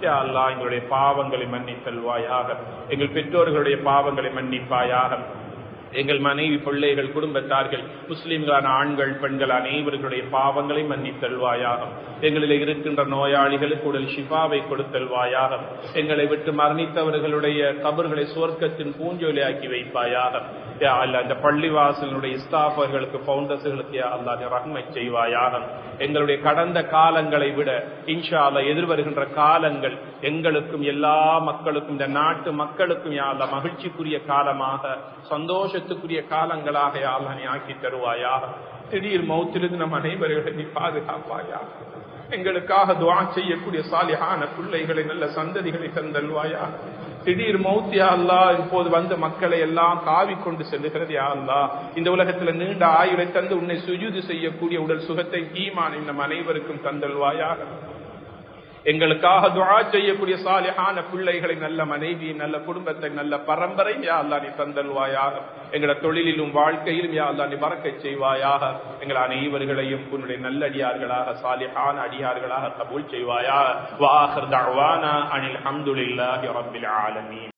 யா அல்லாஹ் எங்களுடைய பாவங்களை மன்னித்தல்வாயாக, எங்கள் பெற்றோர்களுடைய பாவங்களை மன்னிப்பாயாக, எங்கள் மனைவி பிள்ளைகள் குடும்பத்தார்கள் முஸ்லிம்களான ஆண்கள் பெண்கள் அனைவர்களுடைய பாவங்களை மன்னித்தல்வாயாக, எங்களில் இருக்கின்ற நோயாளிகளுக்கு உடல் ஷிஃபாவை கொடுத்தல்வாயாக, எங்களை விட்டு மரணித்தவர்களுடைய கபர்களை சுவர்க்கத்தின் பூஞ்சோலியாக்கி வைப்பாயாக. யா அல்லாஹ் இந்த பள்ளிவாசலுடைய ஸ்டாஃபர்களுக்கு பவுண்டர்ஸ்களுக்கு யா அல்லாஹ் ரஹ்மத் செய்வாயாக. எங்களுடைய கடந்த காலங்களை விட இன்ஷா அல்லாஹ் எதிர்வருகின்ற காலங்கள் எங்களுக்கும் எல்லா மக்களுக்கும் இந்த நாட்டு மக்களுக்கும் யா அல்லாஹ் மகிழ்ச்சிக்குரிய காலமாக, சந்தோஷத்துக்குரிய காலங்களாக யா அல்லாஹ் நீ ஆக்கி தருவாயாக. திடீர் மௌத்திலிருந்து நம் அனைவர்களை நீ பாதுகாப்பாயாக. எங்களுக்காக துஆ செய்யக்கூடிய சாலிஹான பிள்ளைகளை, நல்ல சந்ததிகளை தந்தல்வாயாக. திடீர் மௌத் யா அல்லாஹ் இப்போது வந்த மக்களை எல்லாம் காவி கொண்டு செல்லுகிறது யா அல்லாஹ். இந்த உலகத்துல நீண்ட ஆயுளை தந்து உன்னை சுஜூது செய்யக்கூடிய உடல் சுகத்தை ஈமான் நம் அனைவருக்கும் தந்தல்வாயாக. எங்களுக்காக துஆ செய்யக்கூடிய சாலிஹான பிள்ளைகளை, நல்ல மனைவி, நல்ல குடும்பத்தை, நல்ல பரம்பரை யா அல்லாஹ் நீ தந்தல்வாயாக. எங்களோட தொழிலிலும் வாழ்க்கையிலும் யா அல்லாஹ் நீ பரக்கத் செய்வாயாக. எங்கள் அனைவர்களையும் உன்னுடைய நல்லடியார்களாக, சாலிஹான அடியார்களாக கபூல் செய்வாயாக. வ ஆகிர் தஅவானா அனில் ஹம்துலில்லாஹி ரப்பில் ஆலமீன்.